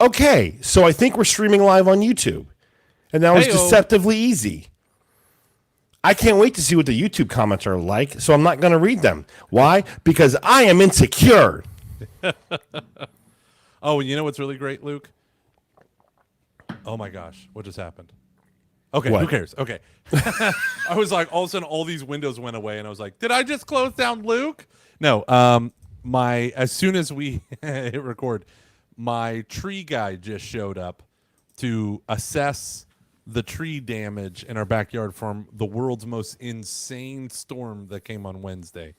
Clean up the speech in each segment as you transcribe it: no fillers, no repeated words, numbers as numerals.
Okay, so I think we're streaming live on YouTube. And that was Hey-o. deceptively easy. I can't wait to see what the YouTube comments are like, so I'm not going to read them. Why? Because I am insecure. Oh, and you know what's really great, Luke? Oh my gosh, what just happened? Okay, What? who cares? Okay. I was like, all of a sudden, all these windows went away, and I was like, did I just close down Luke? No. As soon as we hit record, my tree guy just showed up to assess the tree damage in our backyard from the world's most insane storm that came on Wednesday.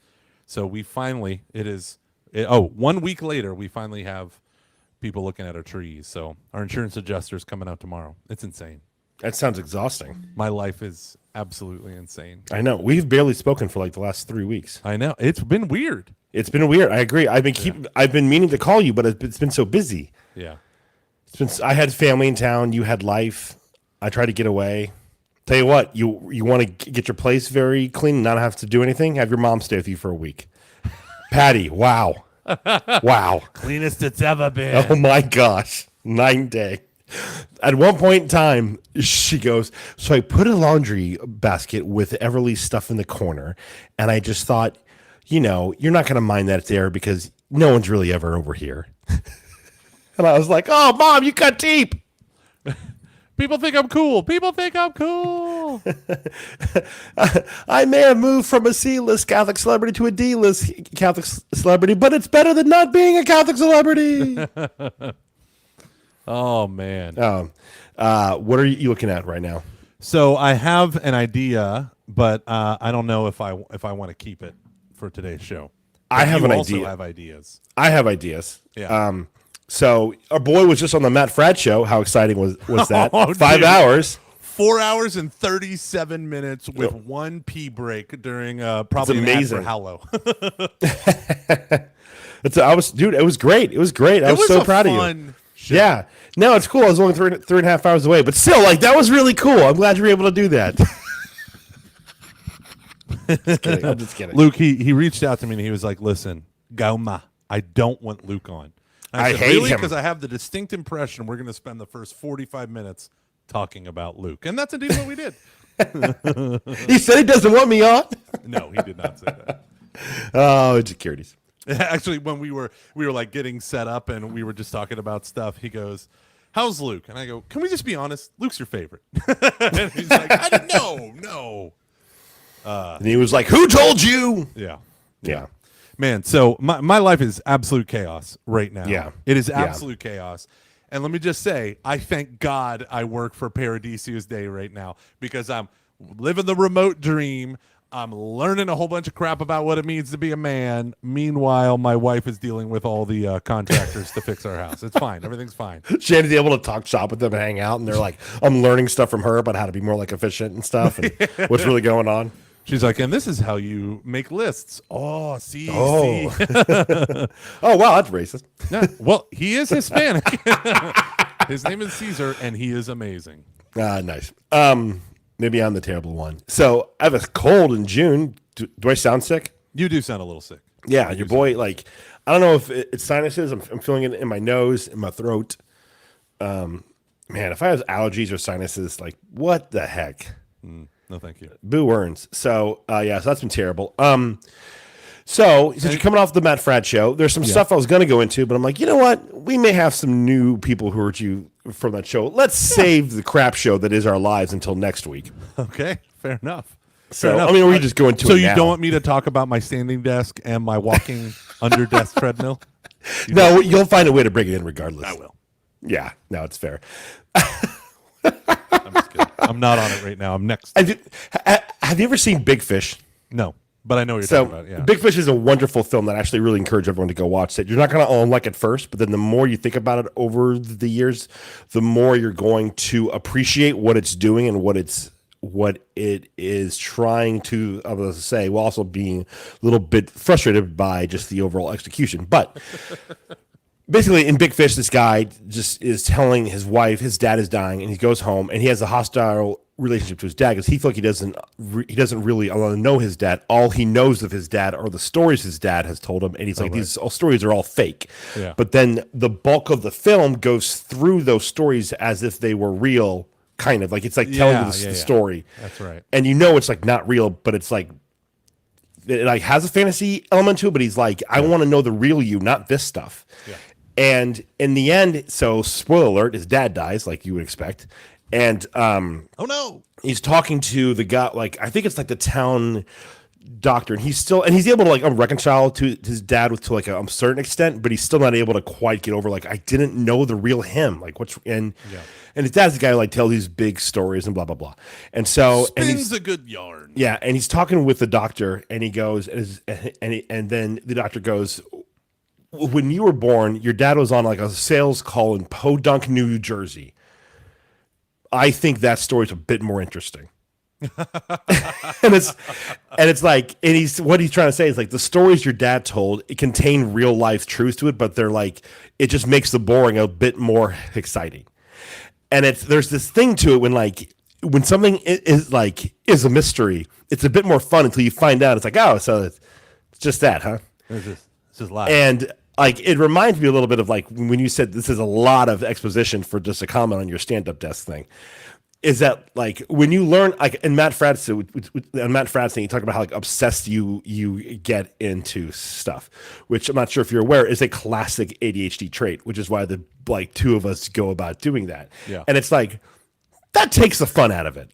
So we finally, 1 week later, we finally have people looking at our trees. So our insurance adjuster is coming out tomorrow. It's insane. That sounds exhausting. My life is absolutely insane. I know. We've barely spoken for like the last 3 weeks. I know. It's been weird. It's been weird. I agree. I've been meaning to call you, but it's been so busy. Yeah. I had family in town. You had life. I tried to get away. Tell you what, you want to get your place very clean and not have to do anything? Have your mom stay with you for a week. Patty, wow. Wow. Cleanest it's ever been. Oh my gosh. 9 day. At one point in time, she goes, so I put a laundry basket with Everly's stuff in the corner, and I just thought, you're not going to mind that it's there because no one's really ever over here. And I was like, oh, Mom, you cut deep. People think I'm cool. People think I'm cool. I may have moved from a C-list Catholic celebrity to a D-list Catholic celebrity, but it's better than not being a Catholic celebrity. Oh, man. What are you looking at right now? So I have an idea, but I don't know if I want to keep it for today's show. I have an also idea. have ideas. I have ideas. Yeah. So our boy was just on the Matt Fradd show. How exciting was that? Oh, 5 dude. hours. 4 hours and 37 minutes with one pee break during probably an ad amazing. for Hallow. It was great. It was great. I was so proud of you. Show. Yeah. No, it's cool. I was only three and a half hours away, but still, like, that was really cool. I'm glad you were able to do that. I'm just kidding. Luke, he reached out to me and he was like, listen, Gauma, I don't want Luke on. And I said, hate really? him. Because I have the distinct impression we're going to spend the first 45 minutes talking about Luke. And that's indeed what we did. He said he doesn't want me on. No, he did not say that. Oh, insecurities. Actually, when we were like getting set up and we were just talking about stuff, he goes, how's Luke? And I go, can we just be honest? Luke's your favorite. And he's like, I didn't know. No. And he was like, who told you? Yeah. Man, so my life is absolute chaos right now. Yeah. It is absolute chaos. And let me just say, I thank God I work for Paradisius Day right now because I'm living the remote dream. I'm learning a whole bunch of crap about what it means to be a man. Meanwhile, my wife is dealing with all the contractors to fix our house. It's fine. Everything's fine. Shandy's able to talk shop with them and hang out, and they're like, I'm learning stuff from her about how to be more like efficient and stuff and what's really going on. She's like, and this is how you make lists. Oh, see. Oh. See. Oh, wow, that's racist. Yeah, well, he is Hispanic. His name is Caesar, and he is amazing. Nice. Maybe I'm the terrible one. So I have a cold in June. Do I sound sick? You do sound a little sick. Yeah, your boy, like, I don't know if it's sinuses. I'm feeling it in my nose, in my throat. Man, if I have allergies or sinuses, like, what the heck? No, thank you. Boo earns. So, so that's been terrible. So since you're coming off the Matt Fradd show, there's some stuff I was going to go into, but I'm like, you know what? We may have some new people who heard you from that show. Let's save the crap show that is our lives until next week. Okay, fair enough. So, I mean, we just go into it So you now. don't want me to talk about my standing desk and my walking under desk treadmill? No, you'll find a way to bring it in regardless. I will. Yeah, no, it's fair. I'm just kidding. I'm not on it right now. I'm next. Have you ever seen Big Fish? No, but I know what you're So, talking about. Yeah. Big Fish is a wonderful film that I actually really encourage everyone to go watch. That you're not going to like it first, but then the more you think about it over the years, the more you're going to appreciate what it's doing and what it is trying to, I was to say, while also being a little bit frustrated by just the overall execution. But basically, in Big Fish, this guy just is telling his wife his dad is dying, and he goes home, and he has a hostile relationship to his dad because he felt like he doesn't really know his dad. All he knows of his dad are the stories his dad has told him, and he's like, these stories are all fake. Yeah. But then the bulk of the film goes through those stories as if they were real, kind of like it's like telling you the story. That's right. And it's like not real, but it's like it like has a fantasy element to it. But he's like, I want to know the real you, not this stuff. Yeah. And in the end, so spoiler alert, his dad dies, like you would expect. And oh no, he's talking to the guy, like I think it's like the town doctor, and he's able to like reconcile to his dad to like a certain extent, but he's still not able to quite get over like I didn't know the real him, like and his dad's the guy who like tells these big stories and blah blah blah, and so spins a good yarn. Yeah, and he's talking with the doctor, and he goes, and then the doctor goes, when you were born, your dad was on like a sales call in Podunk, New Jersey. I think that story's a bit more interesting. and it's like, what he's trying to say is like the stories your dad told, it contain real life truth to it, but they're like, it just makes the boring a bit more exciting. And there's this thing to it when something is a mystery, it's a bit more fun until you find out. It's like, oh, so it's just that, huh? It's just live. And like it reminds me a little bit of like when you said this is a lot of exposition for just a comment on your stand-up desk thing. Is that like when you learn like in Matt Fradd's thing, you talk about how like obsessed you get into stuff, which I'm not sure if you're aware is a classic ADHD trait, which is why the like two of us go about doing that. Yeah. And it's like that takes the fun out of it.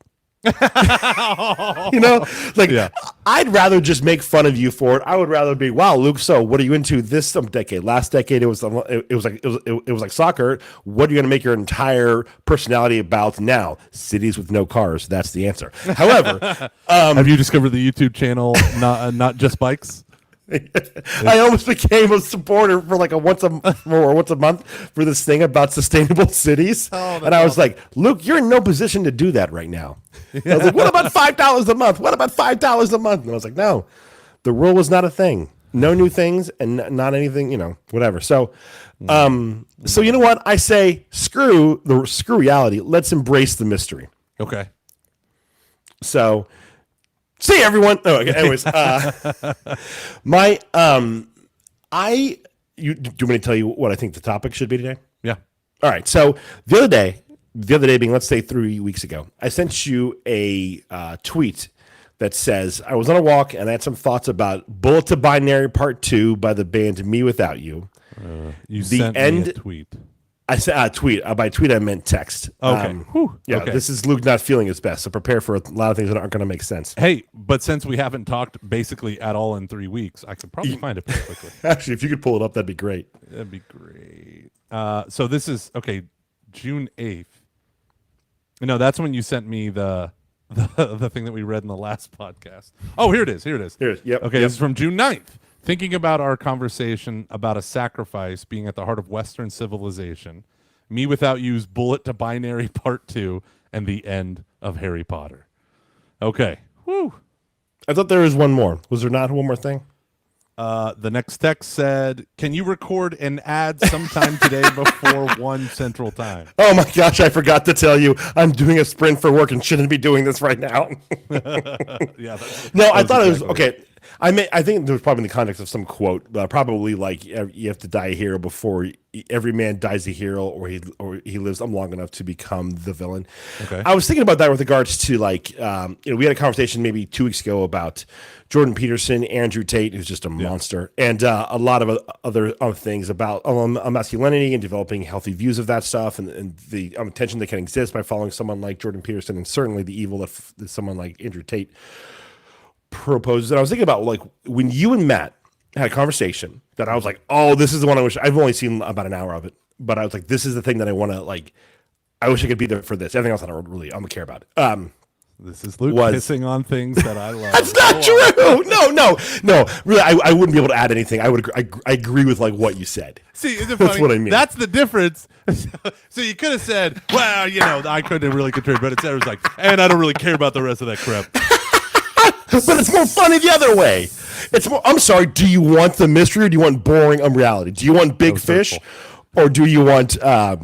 I'd rather just make fun of you for it. I would rather be, wow, Luke, so what are you into this decade? Last decade it was like soccer. What are you going to make your entire personality about now? Cities with no cars. That's the answer. However, have you discovered the YouTube channel not just bikes? I almost became a supporter for like once a month for this thing about sustainable cities. And I was like, Luke, you're in no position to do that right now. I was like, what about $5 a month? What about $5 a month? And I was like, no, the rule was not a thing. No new things and not anything, whatever. So, so you know what? I say, screw reality. Let's embrace the mystery. Okay. So, see everyone. Oh, okay. Anyways, do you want me to tell you what I think the topic should be today? Yeah. All right. So the other day being, let's say 3 weeks ago, I sent you a tweet that says I was on a walk and I had some thoughts about Bullet to Binary Part 2 by the band Me Without You. You sent me a tweet. I said tweet. By tweet, I meant text. Okay. Yeah, okay. This is Luke not feeling his best, so prepare for a lot of things that aren't going to make sense. Hey, but since we haven't talked basically at all in 3 weeks, I could probably find it pretty quickly. Actually, if you could pull it up, that'd be great. That'd be great. So this is, June 8th. No, that's when you sent me the thing that we read in the last podcast. Oh, here it is. Yep. Okay, this is from June 9th. Thinking about our conversation about a sacrifice being at the heart of Western civilization, Me Without You's Bullet to Binary Part 2, and the end of Harry Potter. Okay. Woo. I thought there was one more. Was there not one more thing? The next text said, can you record an ad sometime today before 1 Central Time? Oh my gosh, I forgot to tell you. I'm doing a sprint for work and shouldn't be doing this right now. Yeah. I thought it was, okay. I think there was probably in the context of some quote, probably like you have to die a hero before every man dies a hero, or he lives long enough to become the villain. Okay. I was thinking about that with regards to like we had a conversation maybe 2 weeks ago about Jordan Peterson, Andrew Tate, who's just a monster, and a lot of other things about masculinity and developing healthy views of that stuff, and the tension that can exist by following someone like Jordan Peterson, and certainly the evil that someone like Andrew Tate proposes. And I was thinking about like when you and Matt had a conversation that I was like, oh, this is the one I wish. I've only seen about an hour of it, but I was like, this is the thing that I want to like. I wish I could be there for this. Everything else I don't care about. This is Luke pissing on things that I love. That's not true. No. Really, I wouldn't be able to add anything. I agree with like what you said. See, is it That's funny? what I mean. That's the difference. So you could have said, well, I couldn't really contribute, but instead it was like, and I don't really care about the rest of that crap. But it's more funny the other way. It's more. I'm sorry. Do you want the mystery, or do you want boring unreality? Do you want big fish, or do you want I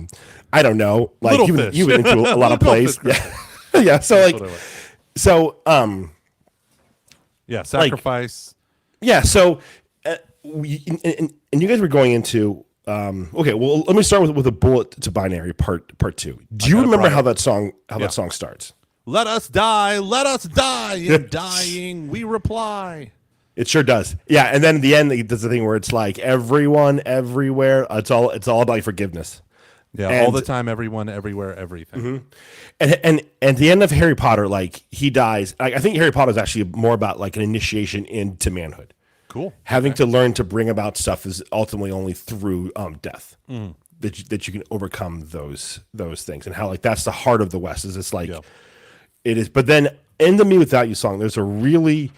don't know, like Little fish. you went into a lot of plays. Yeah. Yeah. So That's like, what I like. so Yeah, sacrifice. yeah. So and you guys were going into okay. Well, let me start with a bullet to binary part two. Do you got it remember brought how up. that song starts? Let us die, in dying we reply. It sure does. Yeah, and then in the end, it does the thing where it's like everyone, everywhere. It's all about forgiveness. Yeah, And all the time, everyone, everywhere, everything. and at the end of Harry Potter, like he dies. I think Harry Potter is actually more about like an initiation into manhood. Cool. Having to learn to bring about stuff is ultimately only through death that you can overcome those things, and how like that's the heart of the West. Is it's like it is. But then in the "Me Without You" song, there's a really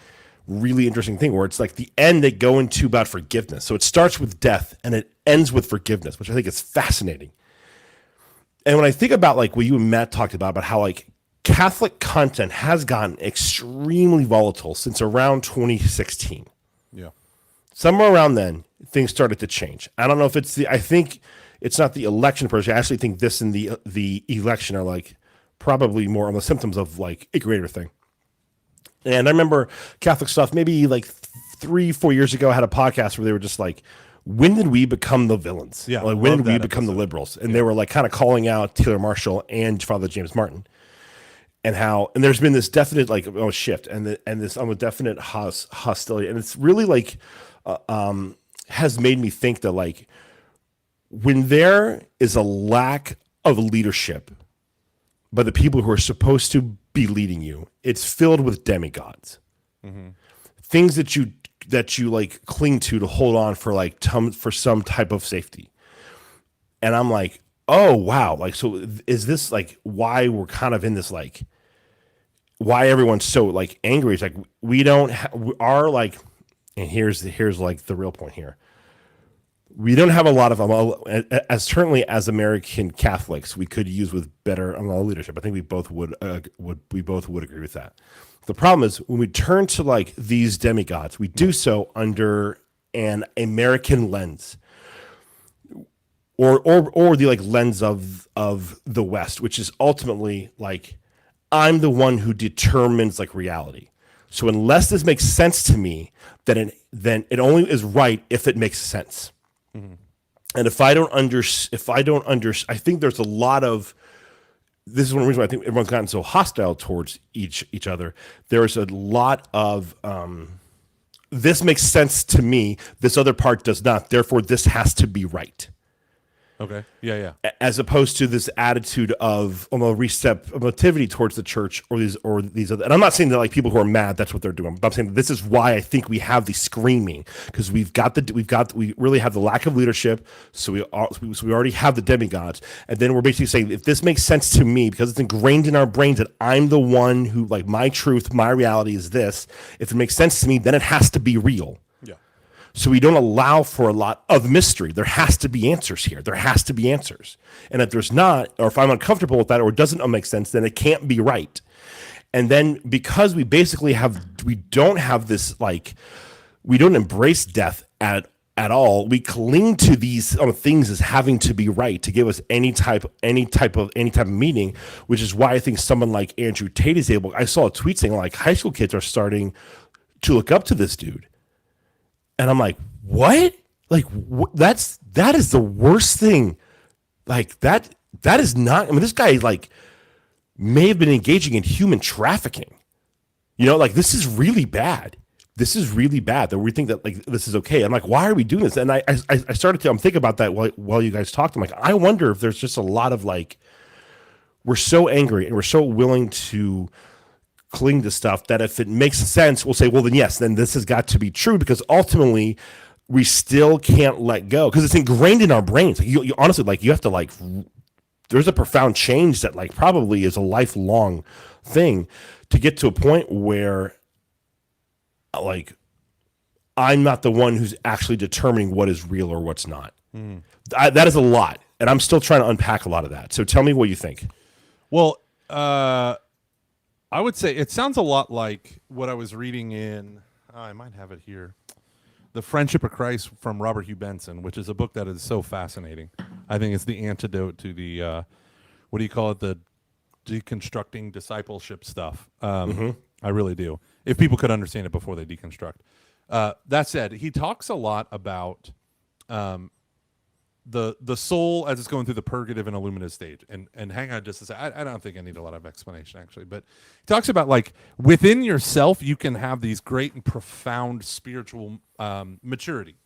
interesting thing where it's like the end they go into about forgiveness. So it starts with death and it ends with forgiveness, which I think is fascinating. And when I think about like what you and Matt talked about how like Catholic content has gotten extremely volatile since around 2016. Yeah. Somewhere around then, things started to change. I don't know if it's I think it's not the election person. I actually think this and the election are like probably more on the symptoms of like a greater thing. And I remember Catholic stuff maybe like 3-4 years ago. I had a podcast where they were just like, when did we become the villains? Yeah, like when love did we that become the episode. liberals? And they were like kind of calling out Taylor Marshall and Father James Martin, and how and there's been this definite like shift and this definite hostility, and it's really like has made me think that like when there is a lack of leadership by the people who are supposed to be leading you, it's filled with demigods, things that you like cling to hold on for like for some type of safety. And I'm like, oh wow, like so is this like why we're kind of in this like why everyone's so like angry? It's like we don't we are like, and here's like the real point here. We don't have a lot of as certainly as American Catholics we could use with better leadership. I think we both would agree with that. The problem is when we turn to like these demigods, we do so under an American lens, or the like lens of the West, which is ultimately like I'm the one who determines like reality. So unless this makes sense to me, then it only is right if it makes sense. And if I don't I think there's a lot of. This is one reason why I think everyone's gotten so hostile towards each other. There's a lot of this makes sense to me. This other part does not. Therefore, this has to be right. Okay. Yeah. As opposed to this attitude of receptivity towards the church or these other. And I'm not saying that like people who are mad, that's what they're doing. But I'm saying this is why I think we have the screaming, because we really have the lack of leadership. So we already have the demigods, and then we're basically saying if this makes sense to me because it's ingrained in our brains that I'm the one who like my truth, my reality is this. If it makes sense to me, then it has to be real. So we don't allow for a lot of mystery. There has to be answers here. There has to be answers. And if there's not, or if I'm uncomfortable with that, or it doesn't make sense, then it can't be right. And then because we don't have this, like, we don't embrace death at all. We cling to these things as having to be right to give us any type of meaning, which is why I think someone like Andrew Tate is able. I saw a tweet saying like high school kids are starting to look up to this dude. And I'm like, what? Like, that is the worst thing. Like that is not. I mean, this guy like may have been engaging in human trafficking. You know, like this is really bad. This is really bad that we think that like this is okay. I'm like, why are we doing this? And I started to think about that while you guys talked. I'm like, I wonder if there's just a lot of like, we're so angry and we're so willing to cling to stuff that if it makes sense, we'll say, well, then yes, then this has got to be true, because ultimately we still can't let go because it's ingrained in our brains. Like, you honestly, like you have to like, there's a profound change that like probably is a lifelong thing to get to a point where like I'm not the one who's actually determining what is real or what's not. That is a lot. And I'm still trying to unpack a lot of that. So tell me what you think. Well, I would say it sounds a lot like what I was reading in, I might have it here, The Friendship of Christ from Robert Hugh Benson, which is a book that is so fascinating. I think it's the antidote to the, what do you call it? deconstructing discipleship stuff. I really do. If people could understand it before they deconstruct. That said, he talks a lot about the soul as it's going through the purgative and illuminative stage. And hang on just a second. I don't think I need a lot of explanation, actually. But he talks about, like, within yourself, you can have these great and profound spiritual maturity.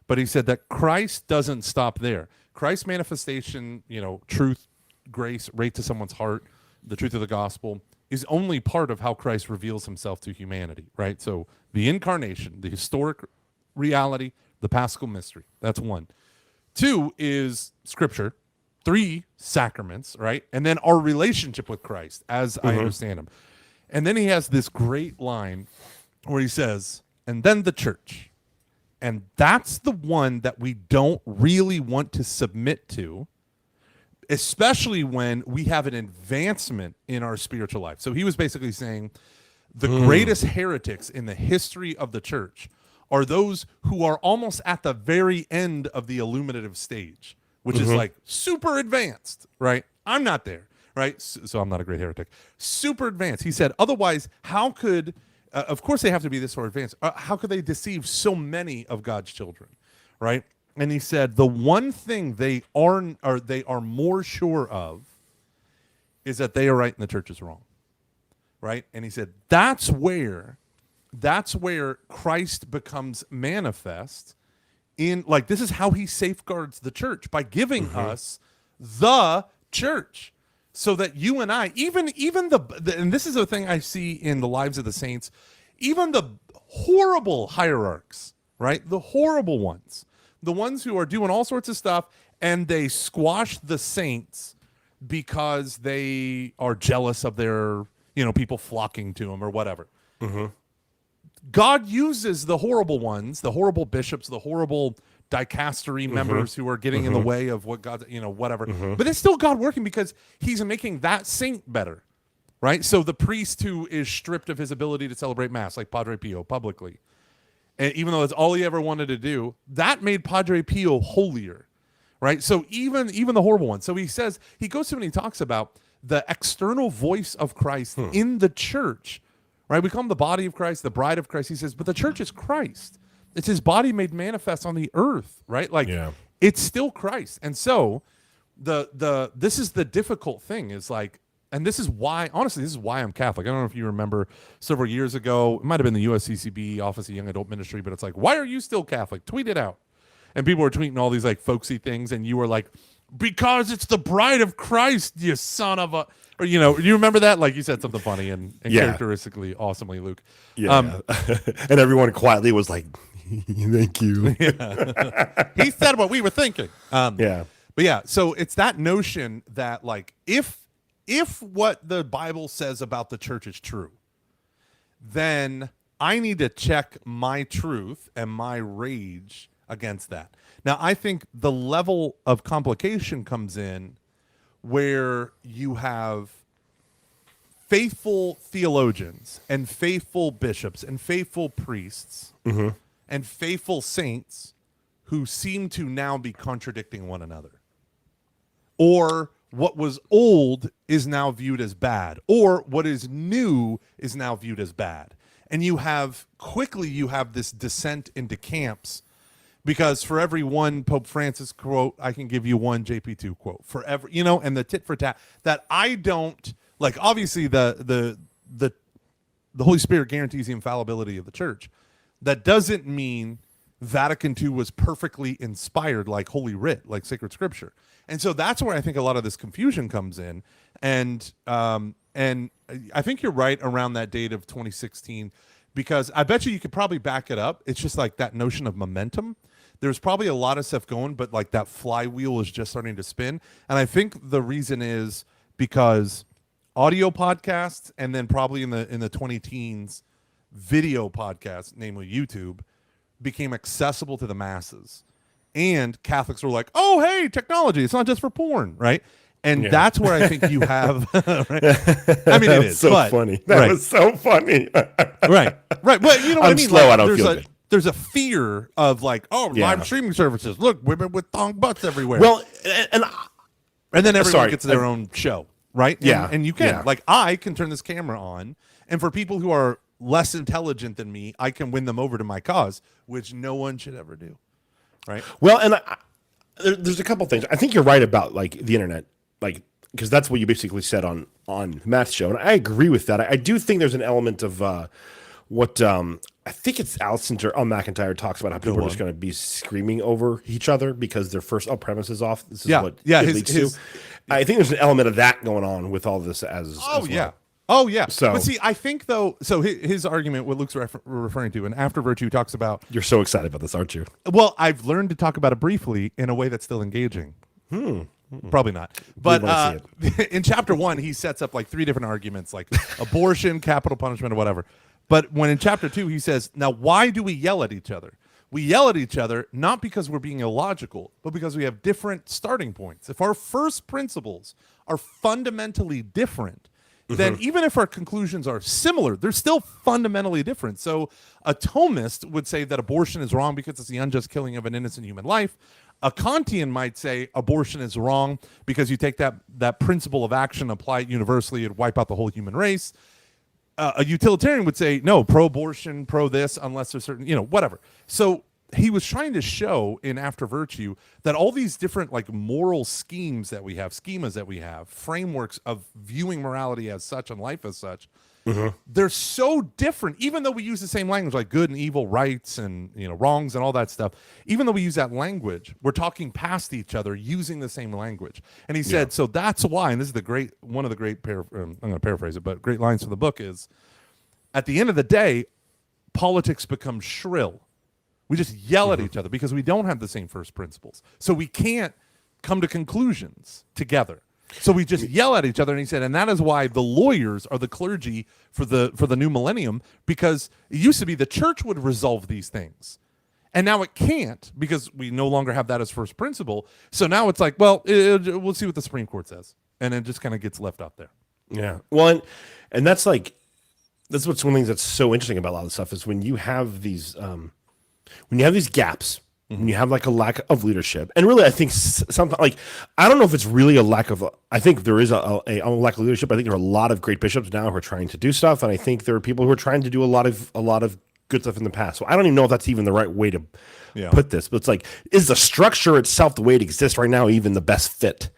But he said that Christ doesn't stop there. Christ's manifestation, truth, grace, right to someone's heart, the truth of the gospel, is only part of how Christ reveals himself to humanity, right? So the incarnation, the historic reality, the Paschal mystery. That's one. Two is Scripture. Three, sacraments, right? And then our relationship with Christ, as I understand him. And then he has this great line where he says, and then the church. And that's the one that we don't really want to submit to, especially when we have an advancement in our spiritual life. So he was basically saying the greatest heretics in the history of the church are those who are almost at the very end of the illuminative stage, which is like super advanced, right? I'm not there, right? So I'm not a great heretic. Super advanced. He said, otherwise, how could, of course they have to be this far advanced. How could they deceive so many of God's children, right? And he said the one thing they are more sure of is that they are right and the church is wrong, right? And he said that's where Christ becomes manifest in, like, this is how he safeguards the church by giving us the church, so that you and I, even the and this is a thing I see in the lives of the saints, even the horrible hierarchs, right? The horrible ones. The ones who are doing all sorts of stuff, and they squash the saints because they are jealous of their, people flocking to them or whatever. God uses the horrible ones, the horrible bishops, the horrible dicastery members who are getting in the way of what God, whatever. But it's still God working because he's making that saint better, right? So the priest who is stripped of his ability to celebrate Mass, like Padre Pio, publicly, and even though that's all he ever wanted to do, that made Padre Pio holier, right? So even the horrible ones. So he says, he goes through and he talks about the external voice of Christ in the church, right? We call him the body of Christ, the bride of Christ. He says, but the church is Christ. It's his body made manifest on the earth, right? Like, it's still Christ. And so this is the difficult thing, is like, and this is why, honestly, this is why I'm Catholic. I don't know if you remember several years ago, it might have been the USCCB, Office of Young Adult Ministry, but it's like, why are you still Catholic? Tweet it out. And people were tweeting all these like folksy things, and you were like, because it's the bride of Christ, you son of a, or, you remember that? Like, you said something funny and characteristically, awesomely, Luke. Yeah. And everyone quietly was like, thank you. He said what we were thinking. But yeah, so it's that notion that, like, if what the Bible says about the church is true, then I need to check my truth and my rage against that. Now, I think the level of complication comes in where you have faithful theologians and faithful bishops and faithful priests and faithful saints who seem to now be contradicting one another. Or what was old is now viewed as bad, or what is new is now viewed as bad. And you have this descent into camps, because for every one Pope Francis quote, I can give you one JP2 quote. For every, and the tit for tat that I don't like. Obviously, the Holy Spirit guarantees the infallibility of the church. That doesn't mean Vatican II was perfectly inspired, like Holy Writ, like sacred scripture. And so that's where I think a lot of this confusion comes in. And I think you're right around that date of 2016, because I bet you could probably back it up. It's just like that notion of momentum. There's probably a lot of stuff going, but like that flywheel is just starting to spin. And I think the reason is because audio podcasts, and then probably in the 20 teens, video podcasts, namely YouTube, became accessible to the masses. And Catholics were like, oh, hey, technology, it's not just for porn, right? And that's where I think you have, right? I mean, it is so funny. That was so funny. right. Well, you know what I mean? Slow, like, I don't feel good. There's a fear of like, live streaming services. Look, women with thong butts everywhere. Well, and then everyone gets their own show. right? Yeah, And you can. yeah. Like, I can turn this camera on, and for people who are less intelligent than me, I can win them over to my cause, which no one should ever do, right? Well, and there's a couple things. I think you're right about like the internet, like because that's what you basically said on Matt's show, and I agree with that. I do think there's an element of what I think it's Allison McIntyre talks about how people are just going to be screaming over each other because their first premise is off. This is what it leads to. I think there's an element of that going on with all this as well. Oh yeah. So, but see, I think though. So his argument, what Luke's referring to, and After Virtue talks about. You're so excited about this, aren't you? Well, I've learned to talk about it briefly in a way that's still engaging. Probably not. But in chapter 1, he sets up like 3 different arguments, like abortion, capital punishment, or whatever. But when in chapter 2, he says, now why do we yell at each other? We yell at each other not because we're being illogical, but because we have different starting points. If our first principles are fundamentally different, then even if our conclusions are similar, they're still fundamentally different. So a Thomist would say that abortion is wrong because it's the unjust killing of an innocent human life. A Kantian might say abortion is wrong because you take that principle of action, apply it universally, and wipe out the whole human race. A utilitarian would say, no, pro-abortion, pro-this, unless there's certain, whatever. So he was trying to show in After Virtue that all these different like moral schemas that we have, frameworks of viewing morality as such and life as such, they're so different. Even though we use the same language, like good and evil, rights and wrongs and all that stuff, even though we use that language, we're talking past each other using the same language. And he said, so that's why, and this is one of the great, I'm going to paraphrase it, but great lines from the book is, at the end of the day, politics becomes shrill. We just yell at each other because we don't have the same first principles. So we can't come to conclusions together. So we just yell at each other. And he said, and that is why the lawyers are the clergy for the new millennium, because it used to be the church would resolve these things. And now it can't because we no longer have that as first principle. So now it's like, well, we'll see what the Supreme Court says. And it just kind of gets left out there. Yeah. Well, and that's what's one of the things that's so interesting about a lot of this stuff is when you have these gaps, when you have like a lack of leadership, and really I think something like, I don't know if it's really a lack of, I think there is a lack of leadership. I think there are a lot of great bishops now who are trying to do stuff. And I think there are people who are trying to do a lot of good stuff in the past. So I don't even know if that's even the right way to put this, but it's like, is the structure itself, the way it exists right now, even the best fit?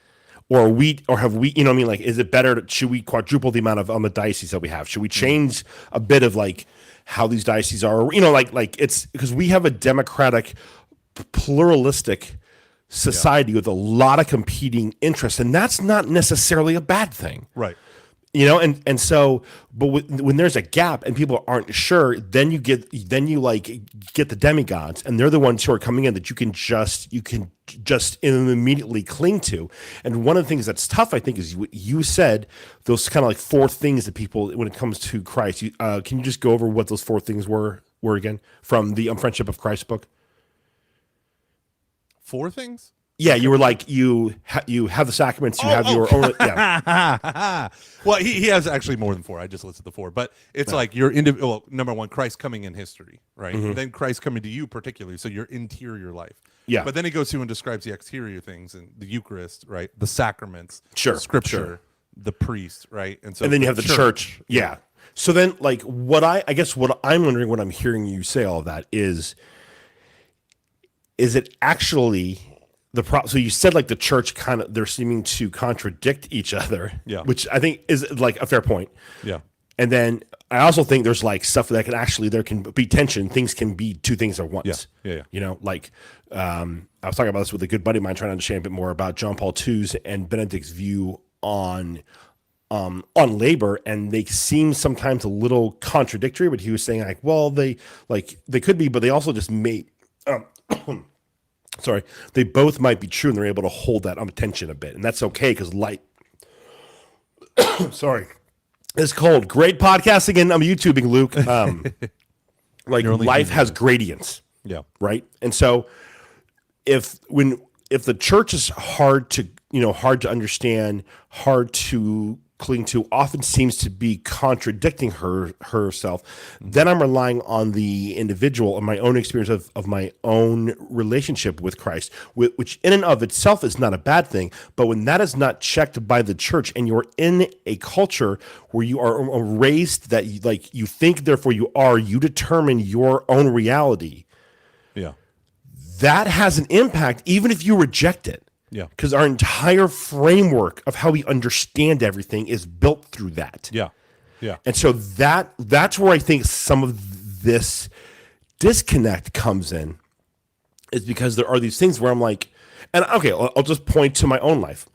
Or have we, like, is it better, should we quadruple the amount of dioceses that we have? Should we change a bit of like how these dioceses are, like it's because we have a democratic, pluralistic society with a lot of competing interests, and that's not necessarily a bad thing. Right. And so, but when there's a gap and people aren't sure, then you get the demigods, and they're the ones who are coming in that you can just immediately cling to. And one of the things that's tough, I think, is what you said, those kind of like 4 things that people, when it comes to Christ, can you just go over what those 4 things were again from the Friendship of Christ book? 4 things? Yeah, you were like, you have the sacraments, you have your own. Yeah. Well, he has actually more than 4. I just listed the 4, but it's like your number 1, Christ coming in history, right? Then Christ coming to you particularly, so your interior life. Yeah. But then he goes through and describes the exterior things and the Eucharist, right? The sacraments, Sure, Scripture, sure. The priest, right? And then you have the church. Yeah. So then, like, what I'm wondering, what I'm hearing you say all of that is it actually so you said like the church they're seeming to contradict each other, which I think is like a fair point. Yeah. And then I also think there's like stuff that there can be tension. Things can be 2 things at once. Yeah. Like I was talking about this with a good buddy of mine, trying to understand a bit more about John Paul II's and Benedict's view on labor, and they seem sometimes a little contradictory. But he was saying like, well, they could be, but they also just made. Sorry, they both might be true, and they're able to hold that tension a bit, and that's okay because light. Sorry, it's cold. Great podcasting, and I'm YouTubing, Luke. Like life has gradients, right. And so, if the church is hard to understand, hard to cling to often seems to be contradicting herself, then I'm relying on the individual and my own experience of my own relationship with Christ, which in and of itself is not a bad thing. But when that is not checked by the church and you're in a culture where you are raised that you think, therefore you determine your own reality. Yeah. That has an impact even if you reject it. Yeah. Because our entire framework of how we understand everything is built through that. Yeah. Yeah. And so that's where I think some of this disconnect comes in, is because there are these things where I'm like, and okay, I'll just point to my own life.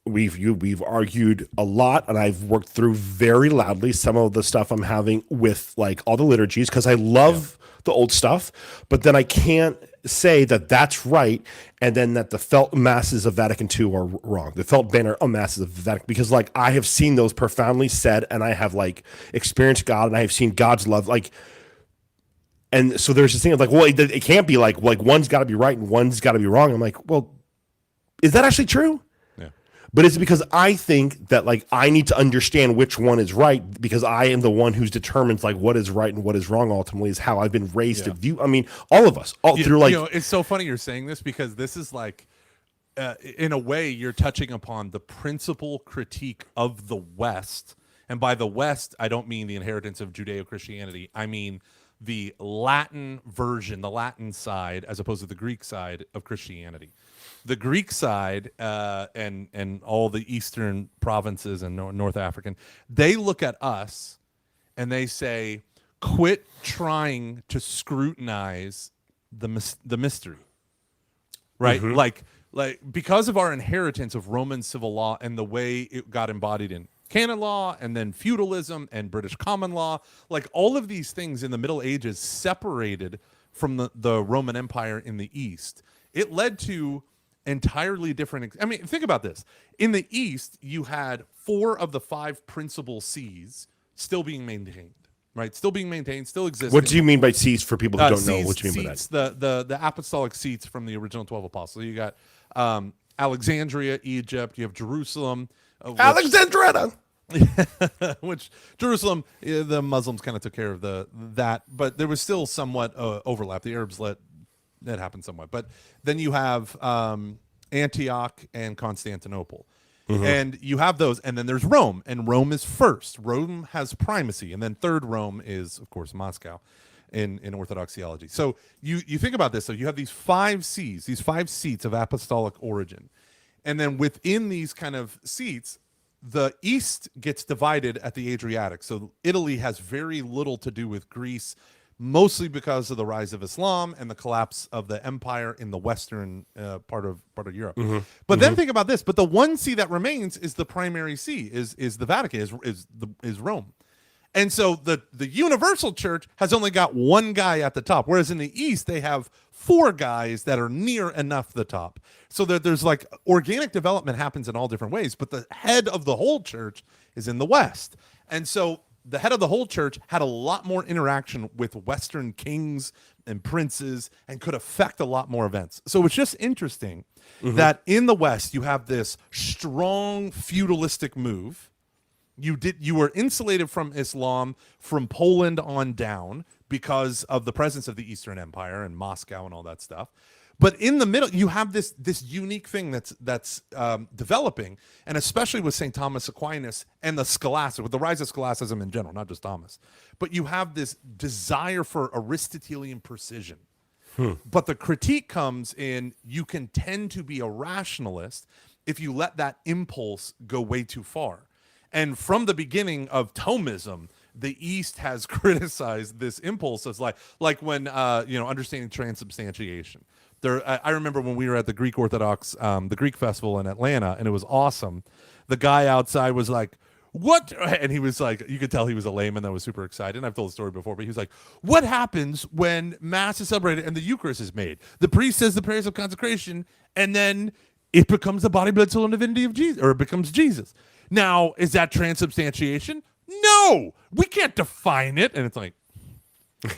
We've argued a lot, and I've worked through very loudly some of the stuff I'm having with like all the liturgies, because I love the old stuff, but then I can't say that that's right, and then that the felt masses of Vatican II are wrong. The felt banner of masses of Vatican, because like I have seen those profoundly said, and I have like experienced God, and I have seen God's love, like. And so there's this thing of like, well, it can't be like one's got to be right and one's got to be wrong. I'm like, well, is that actually true? Yeah. But it's because I think that like I need to understand which one is right, because I am the one who's determines like what is right and what is wrong. Ultimately, is how I've been raised to view. I mean, all of us, through like. It's so funny you're saying this, because this is like, in a way, you're touching upon the principal critique of the West, and by the West, I don't mean the inheritance of Judeo-Christianity. I mean the Latin version, the Latin side, as opposed to the Greek side of Christianity. The Greek side and all the Eastern provinces and North African, they look at us and they say, quit trying to scrutinize the mystery, right? Mm-hmm. Like because of our inheritance of Roman civil law and the way it got embodied in canon law and then feudalism and British common law, like all of these things in the Middle Ages separated from the Roman Empire in the East. It led to entirely different. I mean, think about this. In the East, you had 4 of the 5 principal sees still being maintained, right? Still being maintained, still existing. What do you mean by seats for people who don't seats, know what you mean by that? The apostolic seats from the original 12 apostles. You got Alexandria, Egypt. You have Jerusalem. Alexandretta. Which Jerusalem, the Muslims kind of took care of that, but there was still somewhat overlap. The Arabs let that happen somewhat, but then you have Antioch and Constantinople, and you have those, and then there's Rome, and Rome is first. Rome has primacy, and then third Rome is, of course, Moscow in Orthodox theology. So you think about this. So you have these 5 sees, these 5 seats of apostolic origin, and then within these kind of seats, the East gets divided at the Adriatic. So Italy has very little to do with Greece, mostly because of the rise of Islam and the collapse of the empire in the western part of Europe. But then think about this. But the one see that remains is the primary see, is the Vatican, is Rome. And so the universal church has only got one guy at the top, whereas in the East they have 4 guys that are near enough the top. So that there's like organic development happens in all different ways, but the head of the whole church is in the West. And so the head of the whole church had a lot more interaction with Western kings and princes and could affect a lot more events. So it's just interesting that in the West you have this strong feudalistic move. You were insulated from Islam from Poland on down because of the presence of the Eastern Empire and Moscow and all that stuff. But in the middle, you have this unique thing that's developing, and especially with St. Thomas Aquinas and the scholastic, with the rise of scholasticism in general, not just Thomas. But you have this desire for Aristotelian precision. But the critique comes in, you can tend to be a rationalist if you let that impulse go way too far. And from the beginning of Thomism, the East has criticized this impulse as like when understanding transubstantiation. I remember when we were at the Greek Orthodox, the Greek festival in Atlanta, and it was awesome. The guy outside was like, "What?" And he was like, you could tell he was a layman that was super excited. And I've told the story before, but he was like, "What happens when Mass is celebrated and the Eucharist is made? The priest says the prayers of consecration, and then it becomes the body, blood, soul, and divinity of Jesus, or it becomes Jesus. Now, is that transubstantiation? No, we can't define it." And it's like,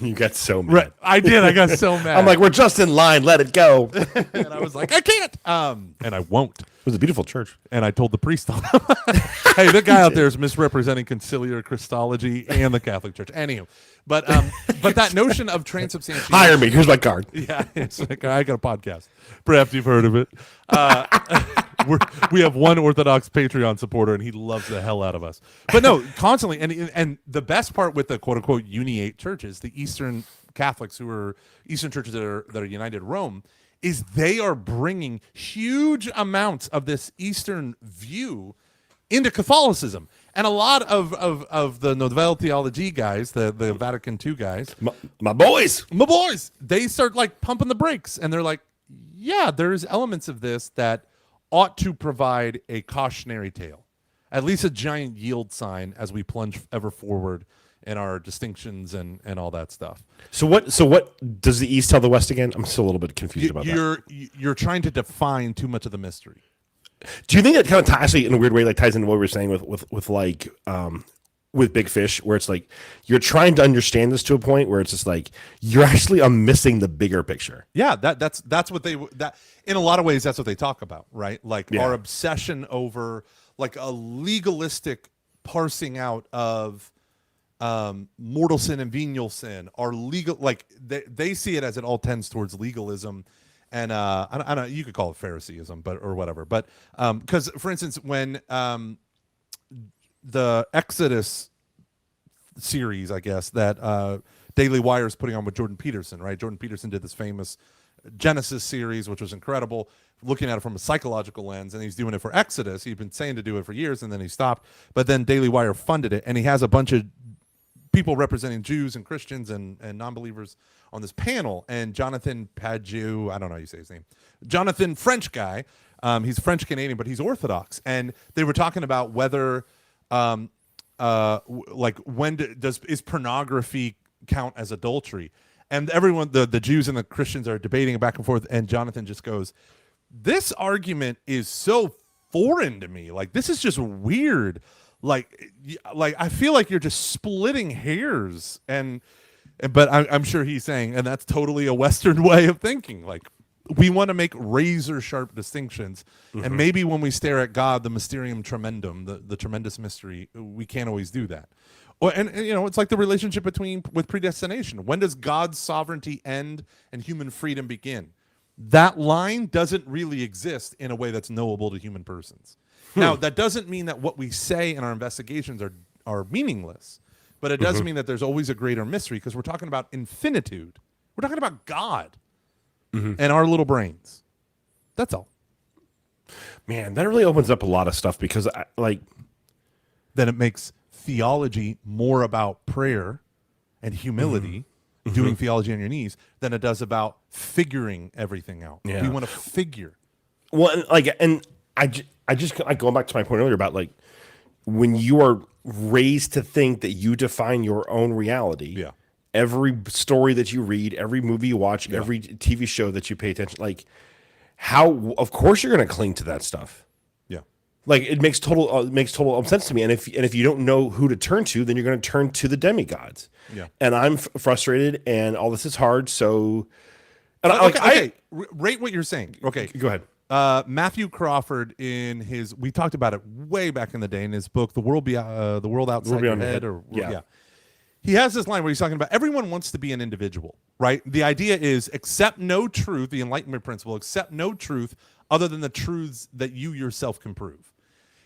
you got so mad. Right, I did. I got so mad. I'm like, we're just in line. Let it go. And I was like, I can't. And I won't. was a beautiful church. And I told the priest on him, hey, the guy out there is misrepresenting conciliar Christology and the Catholic Church. Anywho, but that notion of transubstantiation. Hire me. Here's my card. Yeah, it's like, I got a podcast. Perhaps you've heard of it. We have one Orthodox Patreon supporter, and he loves the hell out of us. But no, constantly, and the best part with the quote unquote uniate churches, the Eastern Catholics who are Eastern churches that are united Rome, is they are bringing huge amounts of this Eastern view into Catholicism. And a lot of the Nouvelle Theology guys, the Vatican II guys, my boys, they start like pumping the brakes, and they're like, yeah, there's elements of this that ought to provide a cautionary tale, at least a giant yield sign as we plunge ever forward in our distinctions and all that stuff. So what does the East tell the West again? I'm still a little bit confused about that. You're trying to define too much of the mystery. Do you think that kind of actually in a weird way like ties into what we were saying with Big Fish, where it's like you're trying to understand this to a point where it's just like you're actually missing the bigger picture. Yeah, that's what that in a lot of ways that's what they talk about, right? Like our obsession over like a legalistic parsing out of mortal sin and venial sin, are legal, like they see it as it all tends towards legalism. And I don't know, you could call it Phariseeism, but or whatever. But because for instance, when the Exodus series, I guess, that Daily Wire is putting on with Jordan Peterson, right? Jordan Peterson did this famous Genesis series, which was incredible, looking at it from a psychological lens, and he's doing it for Exodus. He'd been saying to do it for years, and then he stopped. But then Daily Wire funded it, and he has a bunch of people representing Jews and Christians and non-believers on this panel. And Jonathan Padu, I don't know how you say his name, Jonathan, French guy, he's French Canadian, but he's Orthodox, and they were talking about whether like is pornography count as adultery, and everyone, the Jews and the Christians are debating back and forth, and Jonathan just goes, this argument is so foreign to me, like this is just weird, like I feel like you're just splitting hairs, but I'm sure he's saying, and that's totally a Western way of thinking, like we want to make razor sharp distinctions. Mm-hmm. And maybe when we stare at God, the mysterium tremendum, the tremendous mystery, we can't always do that. And you know, it's like the relationship with predestination. When does God's sovereignty end and human freedom begin? That line doesn't really exist in a way that's knowable to human persons. Now, that doesn't mean that what we say in our investigations are meaningless, but it does mean that there's always a greater mystery, because we're talking about infinitude. We're talking about God. And our little brains. That's all. Man, that really opens up a lot of stuff, because then it makes theology more about prayer and humility, doing theology on your knees, than it does about figuring everything out. Yeah. We want to figure. Well, I go back to my point earlier about like when you are raised to think that you define your own reality. Yeah. Every story that you read, every movie you watch, every TV show that you pay attention, like how, of course, you're going to cling to that stuff. Yeah, like it makes total sense to me. And if you don't know who to turn to, then you're going to turn to the demigods. Yeah, and I'm frustrated, and all this is hard. So, and okay, rate what you're saying. Okay, go ahead. Matthew Crawford, we talked about it way back in the day in his book, The World Outside Your Head, he has this line where he's talking about everyone wants to be an individual, right? The idea is accept no truth, the Enlightenment principle, accept no truth other than the truths that you yourself can prove.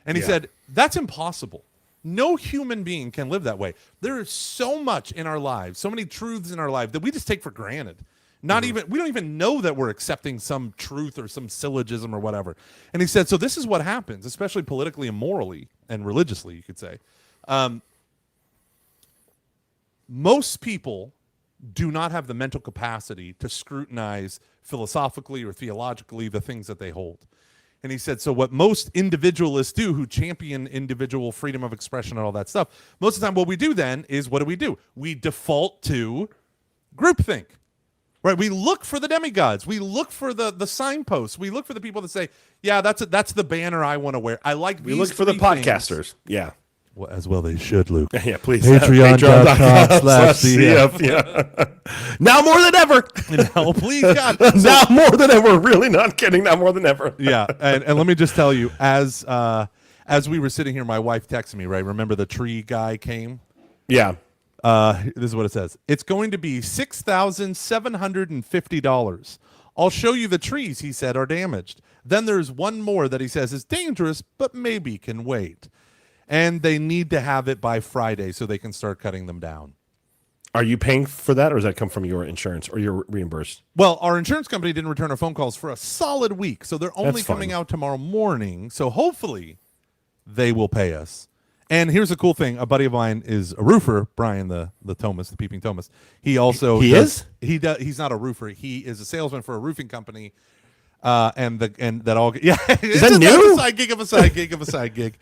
And he said, that's impossible. No human being can live that way. There is so much in our lives, so many truths in our life that we just take for granted. We don't even know that we're accepting some truth or some syllogism or whatever. And he said, so this is what happens, especially politically and morally and religiously, you could say. Most people do not have the mental capacity to scrutinize philosophically or theologically the things that they hold. And he said, so what most individualists do who champion individual freedom of expression and all that stuff, most of the time what we do then is, what do? We default to groupthink. Right, we look for the demigods. We look for the signposts. We look for the people that say, "Yeah, that's the banner I want to wear. I like." We look for the podcasters. Yeah, Well, as well they should, Luke. Yeah, please. Patreon.com/CF. Yeah. Now more than ever. No, please, God. Now more than ever. Really not kidding. Now more than ever. Yeah, and let me just tell you, as we were sitting here, my wife texted me, right? Remember the tree guy came? Yeah. This is what it says. It's going to be $6,750. I'll show you the trees, he said, are damaged. Then there's one more that he says is dangerous, but maybe can wait. And they need to have it by Friday so they can start cutting them down. Are you paying for that, or does that come from your insurance, or you're reimbursed? Well, our insurance company didn't return our phone calls for a solid week, so they're only That's coming fine. out tomorrow morning. So hopefully they will pay us. And here's the cool thing. A buddy of mine is a roofer, Brian, the Thomas, the peeping Thomas. He also is? He's not a roofer. He is a salesman for a roofing company. And that all yeah. Is that new? A side gig of a side gig of a side gig.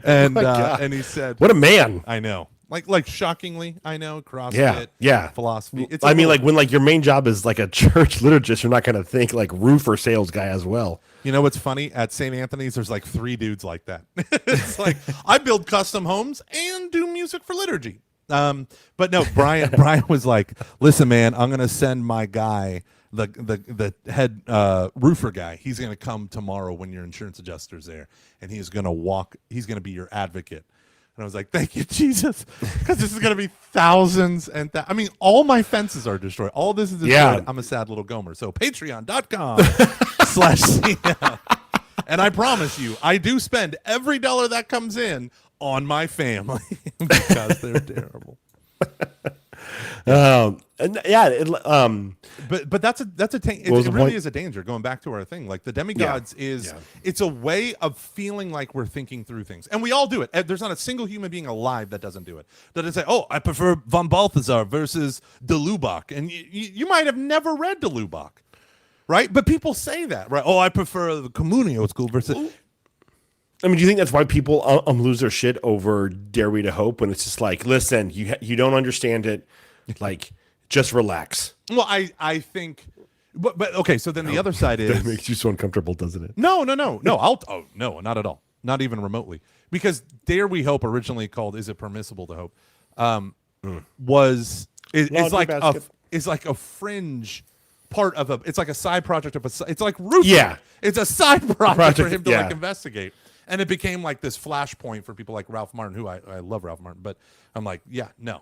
And God. and he said, What a man. I know. Like shockingly, I know, CrossFit, yeah. philosophy. It's I mean, like when like your main job is like a church liturgist, you're not going to think like roofer sales guy as well. You know what's funny? At St. Anthony's, there's like 3 dudes like that. It's like I build custom homes and do music for liturgy. But no, Brian was like, listen, man, I'm gonna send my guy, the head roofer guy. He's gonna come tomorrow when your insurance adjuster's there, and he's gonna be your advocate. And I was like, thank you, Jesus, because this is going to be thousands. I mean, all my fences are destroyed. All this is destroyed. Yeah. I'm a sad little Gomer. So patreon.com/CF. And I promise you, I do spend every dollar that comes in on my family because they're terrible. And yeah, But that's a it really is a danger. Going back to our thing, like the demigods it's a way of feeling like we're thinking through things, and we all do it. There's not a single human being alive that doesn't do it. That doesn't say, "Oh, I prefer von Balthasar versus de Lubac," and you might have never read de Lubac, right? But people say that, right? Oh, I prefer the Communio school versus. I mean, do you think that's why people lose their shit over Dare We to Hope when it's just like, listen, you don't understand it, like just relax. Well, I think, but okay. So then the other side is That makes you so uncomfortable, doesn't it? no. No, not at all, not even remotely. Because Dare We Hope, originally called "Is It Permissible to Hope," is like a fringe part of it's like a side project of it's like roofing. Yeah, it's a side project for him to like investigate. And it became like this flashpoint for people like Ralph Martin, who I love Ralph Martin, but I'm like, yeah, no.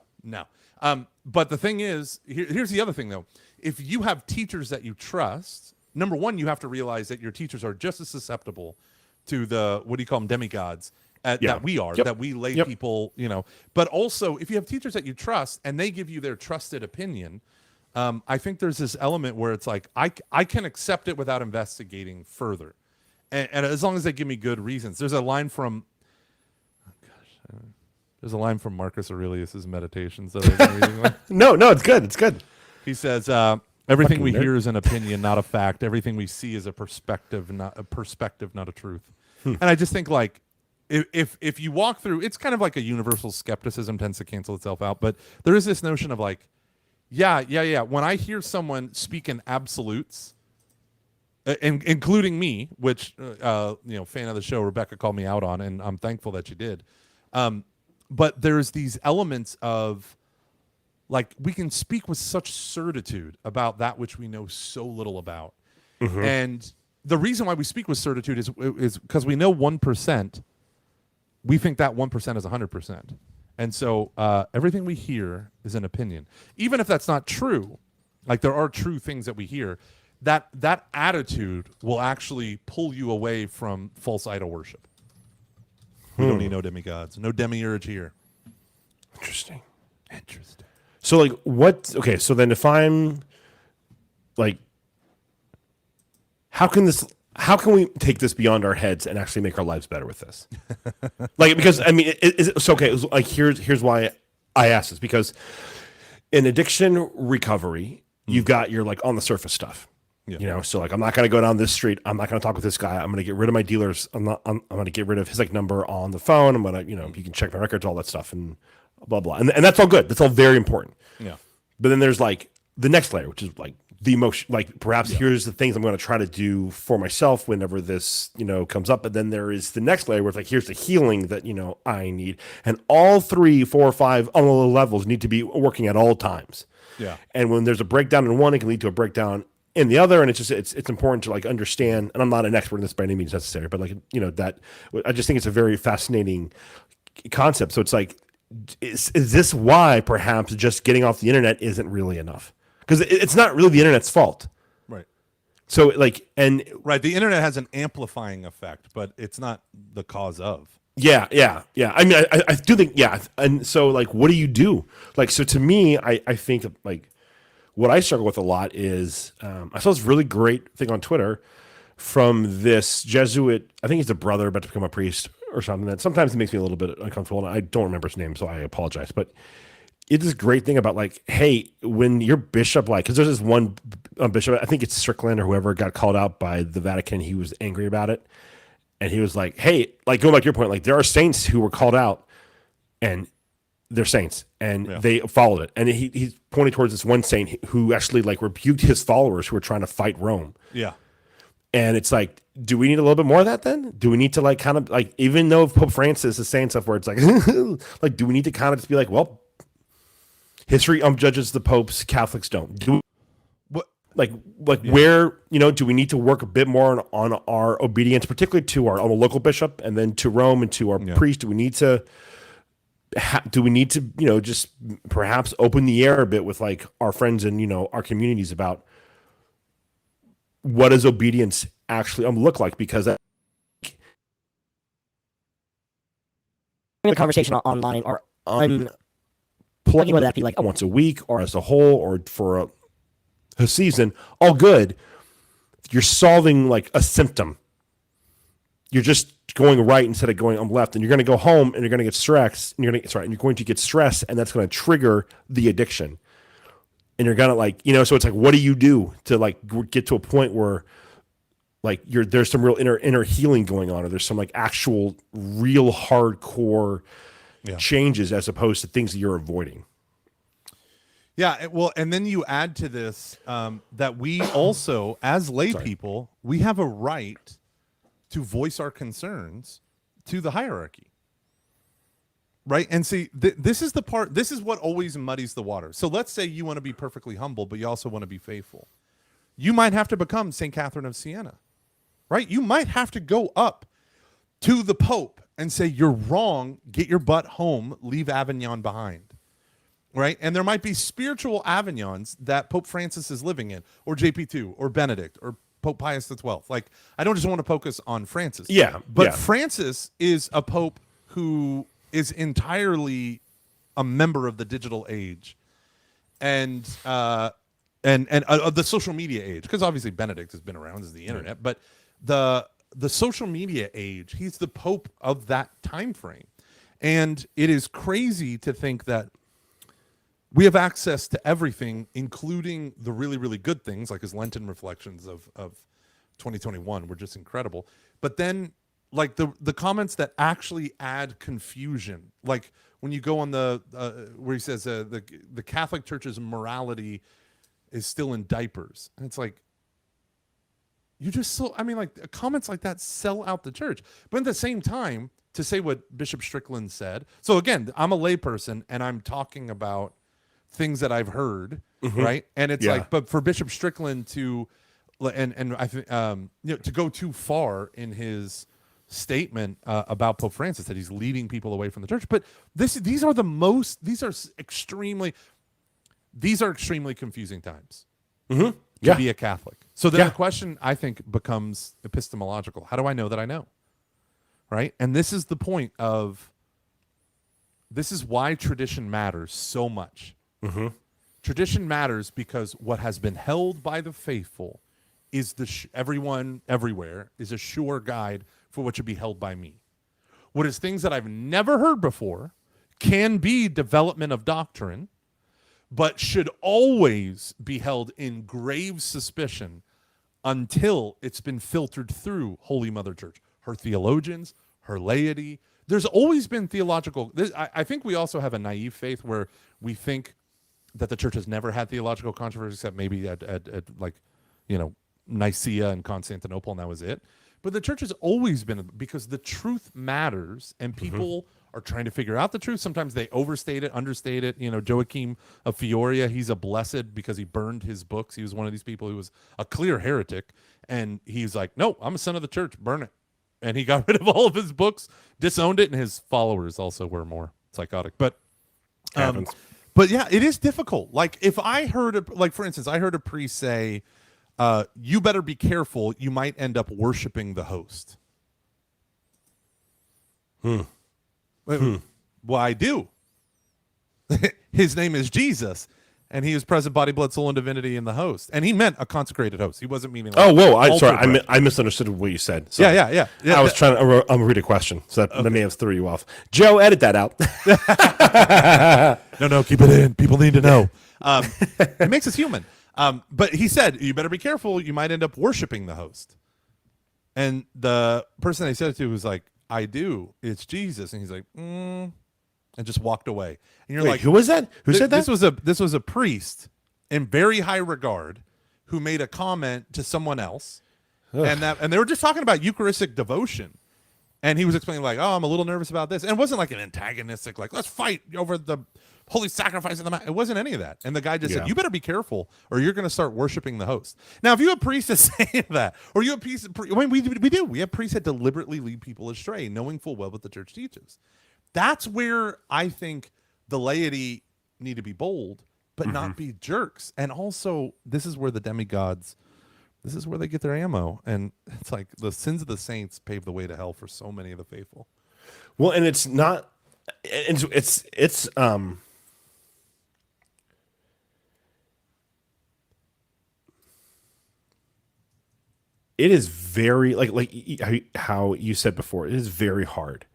But the thing is, here's the other thing though. If you have teachers that you trust, number one, you have to realize that your teachers are just as susceptible to the, what do you call them, demigods, that we are, that we lay people, But also, if you have teachers that you trust and they give you their trusted opinion, I think there's this element where it's like, I can accept it without investigating further. And as long as they give me good reasons. There's a line from Marcus Aurelius's Meditations that I was reading. No, it's good. It's good. He says, everything we hear is an opinion, not a fact. Everything we see is a perspective, not a truth. And I just think like if you walk through, it's kind of like a universal skepticism tends to cancel itself out. But there is this notion of like, yeah. When I hear someone speak in absolutes, including me, which fan of the show Rebecca called me out on, and I'm thankful that she did. But there's these elements of like we can speak with such certitude about that which we know so little about, and the reason why we speak with certitude is because we know 1%. We think that 1% is 100%, and so everything we hear is an opinion, even if that's not true. Like there are true things that we hear. That attitude will actually pull you away from false idol worship. We don't need no demigods. No demiurge here. Interesting. So like okay, so then if I'm like how can we take this beyond our heads and actually make our lives better with this? Like because I mean it's okay, like here's why I asked this, because in addiction recovery, you've got your like on the surface stuff. Yeah. So like I'm not going to go down this street. I'm not going to talk with this guy. I'm going to get rid of my dealers. I'm going to get rid of his like number on the phone. I'm going to, you can check my records, all that stuff, and blah blah. And that's all good. That's all very important. Yeah. But then there's like the next layer, which is like the emotion, like perhaps here's the things I'm going to try to do for myself whenever this, comes up. But then there is the next layer where it's like, here's the healing that, I need. And all 3, 4, 5 on the levels need to be working at all times. Yeah. And when there's a breakdown in one, it can lead to a breakdown in the other. And it's just, it's important to like understand, and I'm not an expert in this by any means necessary, but like, that I just think it's a very fascinating concept. So it's like, is this why perhaps just getting off the internet isn't really enough? Because it's not really the internet's fault. Right. So like, and right, the internet has an amplifying effect, but it's not the cause of. Yeah. I mean, I do think, and so like, what do you do? Like, so to me, I think like what I struggle with a lot is I saw this really great thing on Twitter from this Jesuit. I think he's a brother about to become a priest or something. That sometimes it makes me a little bit uncomfortable, and I don't remember his name, so I apologize. But it's this great thing about like, hey, when your bishop, like, because there's this one bishop, I think it's Strickland or whoever, got called out by the Vatican. He was angry about it. And he was like, hey, like going back to your point, like there are saints who were called out and they're saints and they followed it. And he's pointing towards this one saint who actually like rebuked his followers who were trying to fight Rome. Yeah. And it's like, do we need a little bit more of that then? Do we need to like kind of like, even though Pope Francis is saying stuff where it's like, like, do we need to kind of just be like, well, history judges the popes, Catholics don't. Do what? Like where, do we need to work a bit more on our obedience, particularly to our local bishop and then to Rome and to our priest? Do we need to, just perhaps open the air a bit with like our friends and, our communities about what does obedience actually look like? Because the conversation online or unplugging, whether that be like once a week or as a whole or for a season, all good. You're solving like a symptom. You're just going right instead of going left, and you're going to go home and you're going to get stressed, and you're going to get stressed, and that's going to trigger the addiction. And you're gonna like, so it's like, what do you do to like get to a point where like there's some real inner healing going on, or there's some like actual real hardcore changes as opposed to things that you're avoiding. Yeah, well, and then you add to this that we also, as lay people, we have a right to voice our concerns to the hierarchy. Right. And see, this is what always muddies the water. So let's say you want to be perfectly humble, but you also want to be faithful. You might have to become St. Catherine of Siena. Right. You might have to go up to the Pope and say, you're wrong. Get your butt home. Leave Avignon behind. Right. And there might be spiritual Avignons that Pope Francis is living in, or JP2, or Benedict, or Pope Pius XII. Like, I don't just want to focus on Francis. Yeah. But Francis is a Pope who is entirely a member of the digital age and of the social media age, because obviously Benedict has been around as the internet, but the social media age, he's the Pope of that time frame. And it is crazy to think that we have access to everything, including the really, really good things, like his Lenten reflections of 2021 were just incredible. But then like the comments that actually add confusion, like when you go on the where he says the Catholic Church's morality is still in diapers, and it's like, you just like comments like that sell out the church. But at the same time, to say what Bishop Strickland said. So again, I'm a layperson and I'm talking about things that I've heard, right? And it's like, but for Bishop Strickland to and I think to go too far in his statement about Pope Francis, that he's leading people away from the church. But these are extremely confusing times to be a Catholic. So then the question, I think, becomes epistemological. How do I know that I know? Right? And this is the point of, this is why tradition matters so much. Tradition matters because what has been held by the faithful is everyone everywhere is a sure guide for what should be held by me. What is things that I've never heard before can be development of doctrine, but should always be held in grave suspicion until it's been filtered through Holy Mother Church, her theologians, her laity. There's always been theological. I think we also have a naive faith where we think that the church has never had theological controversy except maybe at like, Nicaea and Constantinople, and that was it. But the church has always been, because the truth matters, and people are trying to figure out the truth. Sometimes they overstate it, understate it. Joachim of Fioria, he's a blessed because he burned his books. He was one of these people who was a clear heretic, and he's like, no, I'm a son of the church, burn it. And he got rid of all of his books, disowned it, and his followers also were more psychotic. But but yeah, it is difficult. Like if I heard, for instance, I heard a priest say, you better be careful, you might end up worshiping the host. Well, I do. His name is Jesus, and he is present, body, blood, soul, and divinity in the host. And he meant a consecrated host. He wasn't meaning like, I misunderstood what you said. So yeah. I was trying to read a question, so that may have threw you off. Joe, edit that out. No, keep it in. People need to know. It makes us human. But he said, you better be careful. You might end up worshiping the host. And the person they said it to was like, I do. It's Jesus. And he's like, and just walked away. And you're like, who was that? Who said that? This was a priest in very high regard who made a comment to someone else. And they were just talking about Eucharistic devotion. And he was explaining like, oh, I'm a little nervous about this. And it wasn't like an antagonistic, like, let's fight over the holy sacrifice of the it wasn't any of that. And the guy just said, you better be careful or you're going to start worshiping the host. Now, if you have priests that say that, or you have priests, we have priests that deliberately lead people astray, knowing full well what the church teaches. That's where I think the laity need to be bold, but not be jerks. And also, this is where the demigods, this is where they get their ammo. And it's like the sins of the saints pave the way to hell for so many of the faithful. Well, and it's not, it is very, like how you said before, it is very hard.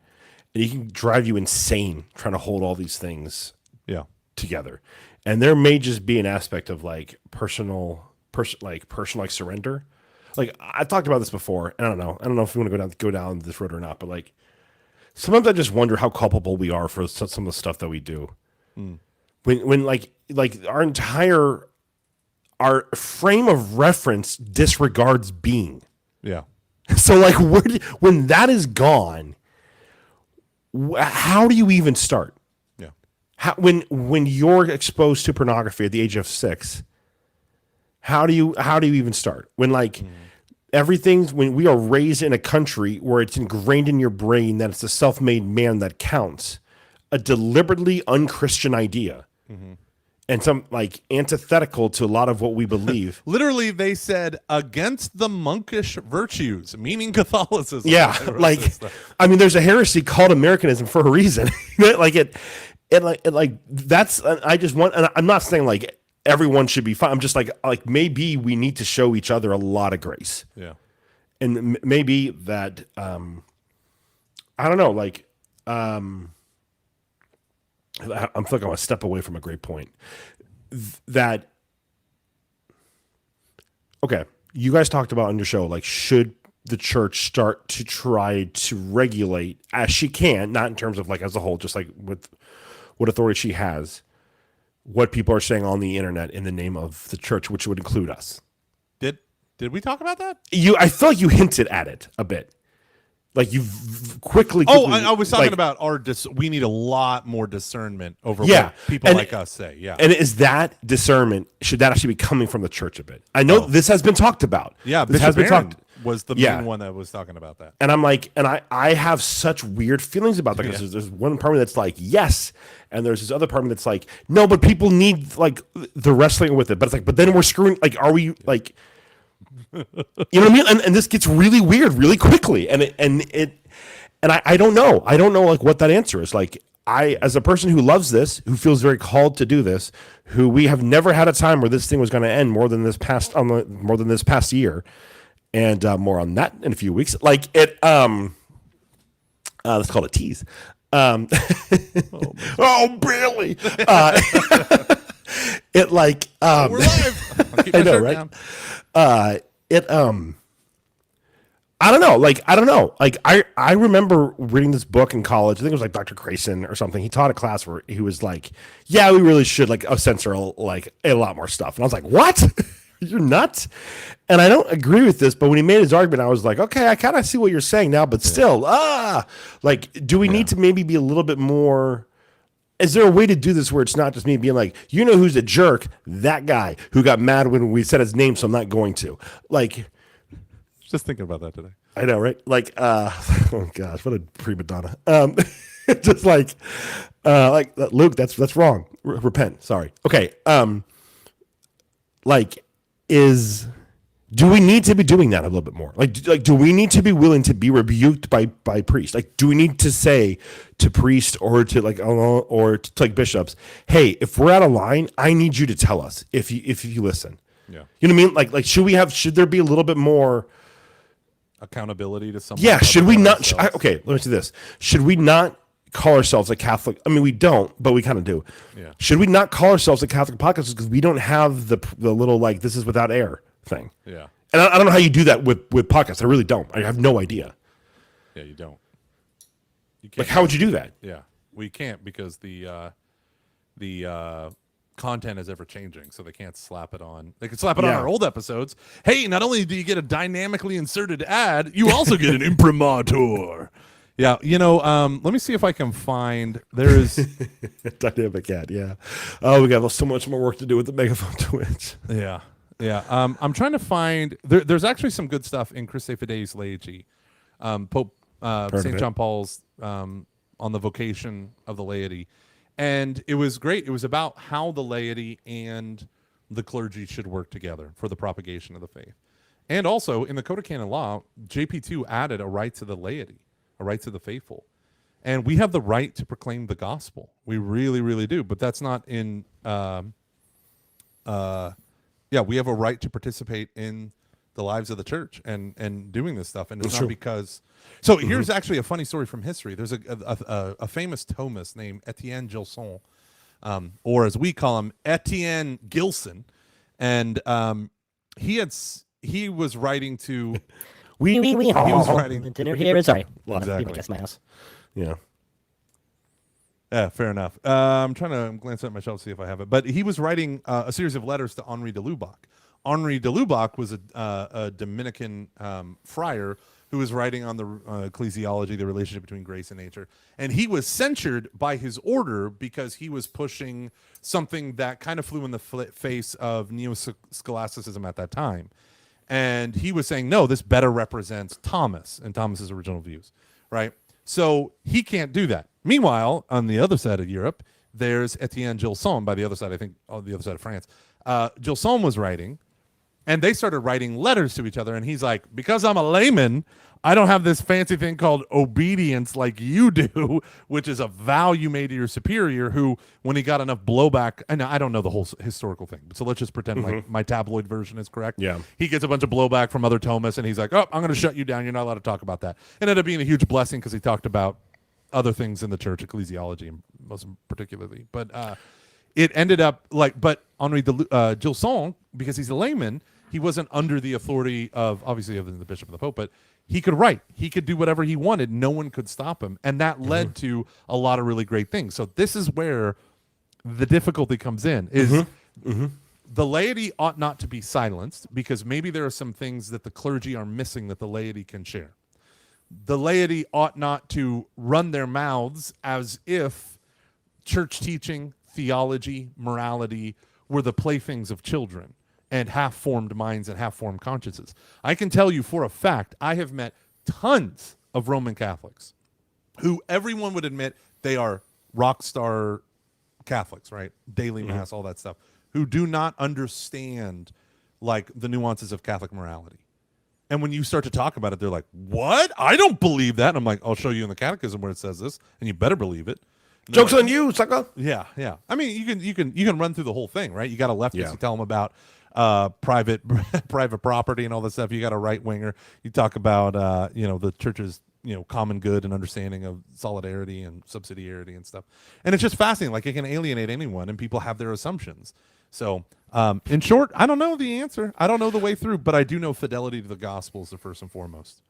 And it can drive you insane trying to hold all these things together. And there may just be an aspect of like personal surrender. Like I've talked about this before. And I don't know if we want to go down this road or not, but like sometimes I just wonder how culpable we are for some of the stuff that we do. When like our frame of reference disregards being. Yeah. So like when that is gone, how do you even start? Yeah. When you're exposed to pornography at the age of 6, how do you even start? When like when we are raised in a country where it's ingrained in your brain that it's a self-made man that counts, a deliberately unchristian idea. And some like antithetical to a lot of what we believe. Literally, they said against the monkish virtues, meaning Catholicism. Yeah, like I mean, there's a heresy called Americanism for a reason. That's. I just want, and I'm not saying like everyone should be fine. I'm just like maybe we need to show each other a lot of grace. Yeah, and maybe that I don't know, like I feel like I'm a step away from a great point. That, okay, you guys talked about on your show, like, should the church start to try to regulate as she can, not in terms of like as a whole, just like with what authority she has, what people are saying on the internet in the name of the church, which would include us. Did we talk about that? I feel like you hinted at it a bit. Like you quickly. I was talking about we need a lot more discernment over what people like us say. Yeah. And is that discernment, should that actually be coming from the church a bit? I know this has been talked about. Yeah. This has been talked. Was the main one that was talking about that. And I'm like, and I have such weird feelings about that because there's one part of me that's like, yes. And there's this other part of me that's like, no, but people need like the wrestling with it. But it's like, but then we're screwing, like, are we like, you know what I mean? And this gets really weird really quickly. And I don't know. I don't know like what that answer is. Like as a person who loves this, who feels very called to do this, who we have never had a time where this thing was going to end more than this past year. And more on that in a few weeks. Like it, let's call it a tease. Oh, barely. It like we're live. I know, right? I don't know. Like, I don't know. Like, I remember reading this book in college. I think it was like Dr. Grayson or something. He taught a class where he was like, yeah, we really should like censor like a lot more stuff. And I was like, what? You're nuts. And I don't agree with this, but when he made his argument, I was like, okay, I kind of see what you're saying now, but still, like, do we need to maybe be a little bit more? Is there a way to do this where it's not just me being like, you know, who's a jerk? That guy who got mad when we said his name, so I'm not going to. Like, Just thinking about that today. I know, right? Like, oh gosh, what a prima donna. Just like Luke, that's wrong. Repent. Sorry. Okay. Like, do we need to be doing that a little bit more? Like, do we need to be willing to be rebuked by priests? Like, do we need to say to priests or to like bishops, hey, if we're out of line, I need you to tell us if you listen. Yeah. You know what I mean? Like, should there be a little bit more Accountability to someone. Yeah, should we other than not? ourselves. Okay, let me say this. Should we not call ourselves a Catholic? I mean, we don't, but we kind of do. Yeah. Should we not call ourselves a Catholic podcast because we don't have the little like this is without air thing? Yeah. And I don't know how you do that with podcasts. I really don't. I have no idea. Yeah, you don't. You can't. Like, how would you do that? Yeah, we can't because the content is ever changing, so they can't slap it on. They can slap it on Yeah. our old episodes. Hey, not only do you get a dynamically inserted ad, you also get an imprimatur. Yeah, let me see if I can find. There is. Dynamic ad, yeah. Oh, we got so much more work to do with the megaphone Twitch. Yeah. I'm trying to find. There's actually some good stuff in Christe Fideis Laity, Pope St. John Paul's on the vocation of the laity. And it was great. It was about how the laity and the clergy should work together for the propagation of the faith. And also, in the Code of Canon Law, JP2 added a right to the laity, a right to the faithful. And we have the right to proclaim the gospel. We really, really do. But that's not in... we have a right to participate in the lives of the church and doing this stuff. And it's not because... So here's actually a funny story from history. There's a famous Thomist named Etienne Gilson, or as we call him, Etienne Gilson, and he was writing to. We He was writing. dinner here. Sorry, Exactly. people guess my house. Yeah. Yeah, fair enough. I'm trying to glance at my shelf to see if I have it. But he was writing a series of letters to Henri de Lubac. Henri de Lubac was a Dominican friar who was writing on the ecclesiology, the relationship between grace and nature. And he was censured by his order because he was pushing something that kind of flew in the face of neo-scholasticism at that time. And he was saying, no, this better represents Thomas and Thomas's original views, right? So he can't do that. Meanwhile, on the other side of Europe, there's Etienne Gilson, by the other side, I think, on the other side of France. Gilson was writing, and they started writing letters to each other. And he's like, because I'm a layman, I don't have this fancy thing called obedience like you do, which is a vow you made to your superior who, when he got enough blowback, and I don't know the whole historical thing, so let's just pretend like my tabloid version is correct. Yeah. He gets a bunch of blowback from other Thomists, and he's like, oh, I'm going to shut you down. You're not allowed to talk about that. It ended up being a huge blessing because he talked about other things in the church, ecclesiology, most particularly. But it ended up like, but Henri de Gilson, because he's a layman, he wasn't under the authority of, obviously, other than the bishop and the pope, but he could write. He could do whatever he wanted. No one could stop him. And that led to a lot of really great things. So this is where the difficulty comes in, is the laity ought not to be silenced because maybe there are some things that the clergy are missing that the laity can share. The laity ought not to run their mouths as if church teaching, theology, morality were the playthings of children and half-formed minds and half-formed consciences. I can tell you for a fact, I have met tons of Roman Catholics who everyone would admit they are rock star Catholics, right? Daily Mass, all that stuff, who do not understand like the nuances of Catholic morality. And when you start to talk about it, they're like, what? I don't believe that. And I'm like, I'll show you in the catechism where it says this, and you better believe it. Joke's on you, sucker. Yeah. I mean, you can run through the whole thing, right? You got a leftist, Yeah. you tell them about private property and all this stuff. You got a right winger, you talk about the church's common good and understanding of solidarity and subsidiarity and stuff. And it's just fascinating. Like, it can alienate anyone, and people have their assumptions. So, in short, I don't know the answer. I don't know the way through, but I do know fidelity to the gospel is the first and foremost.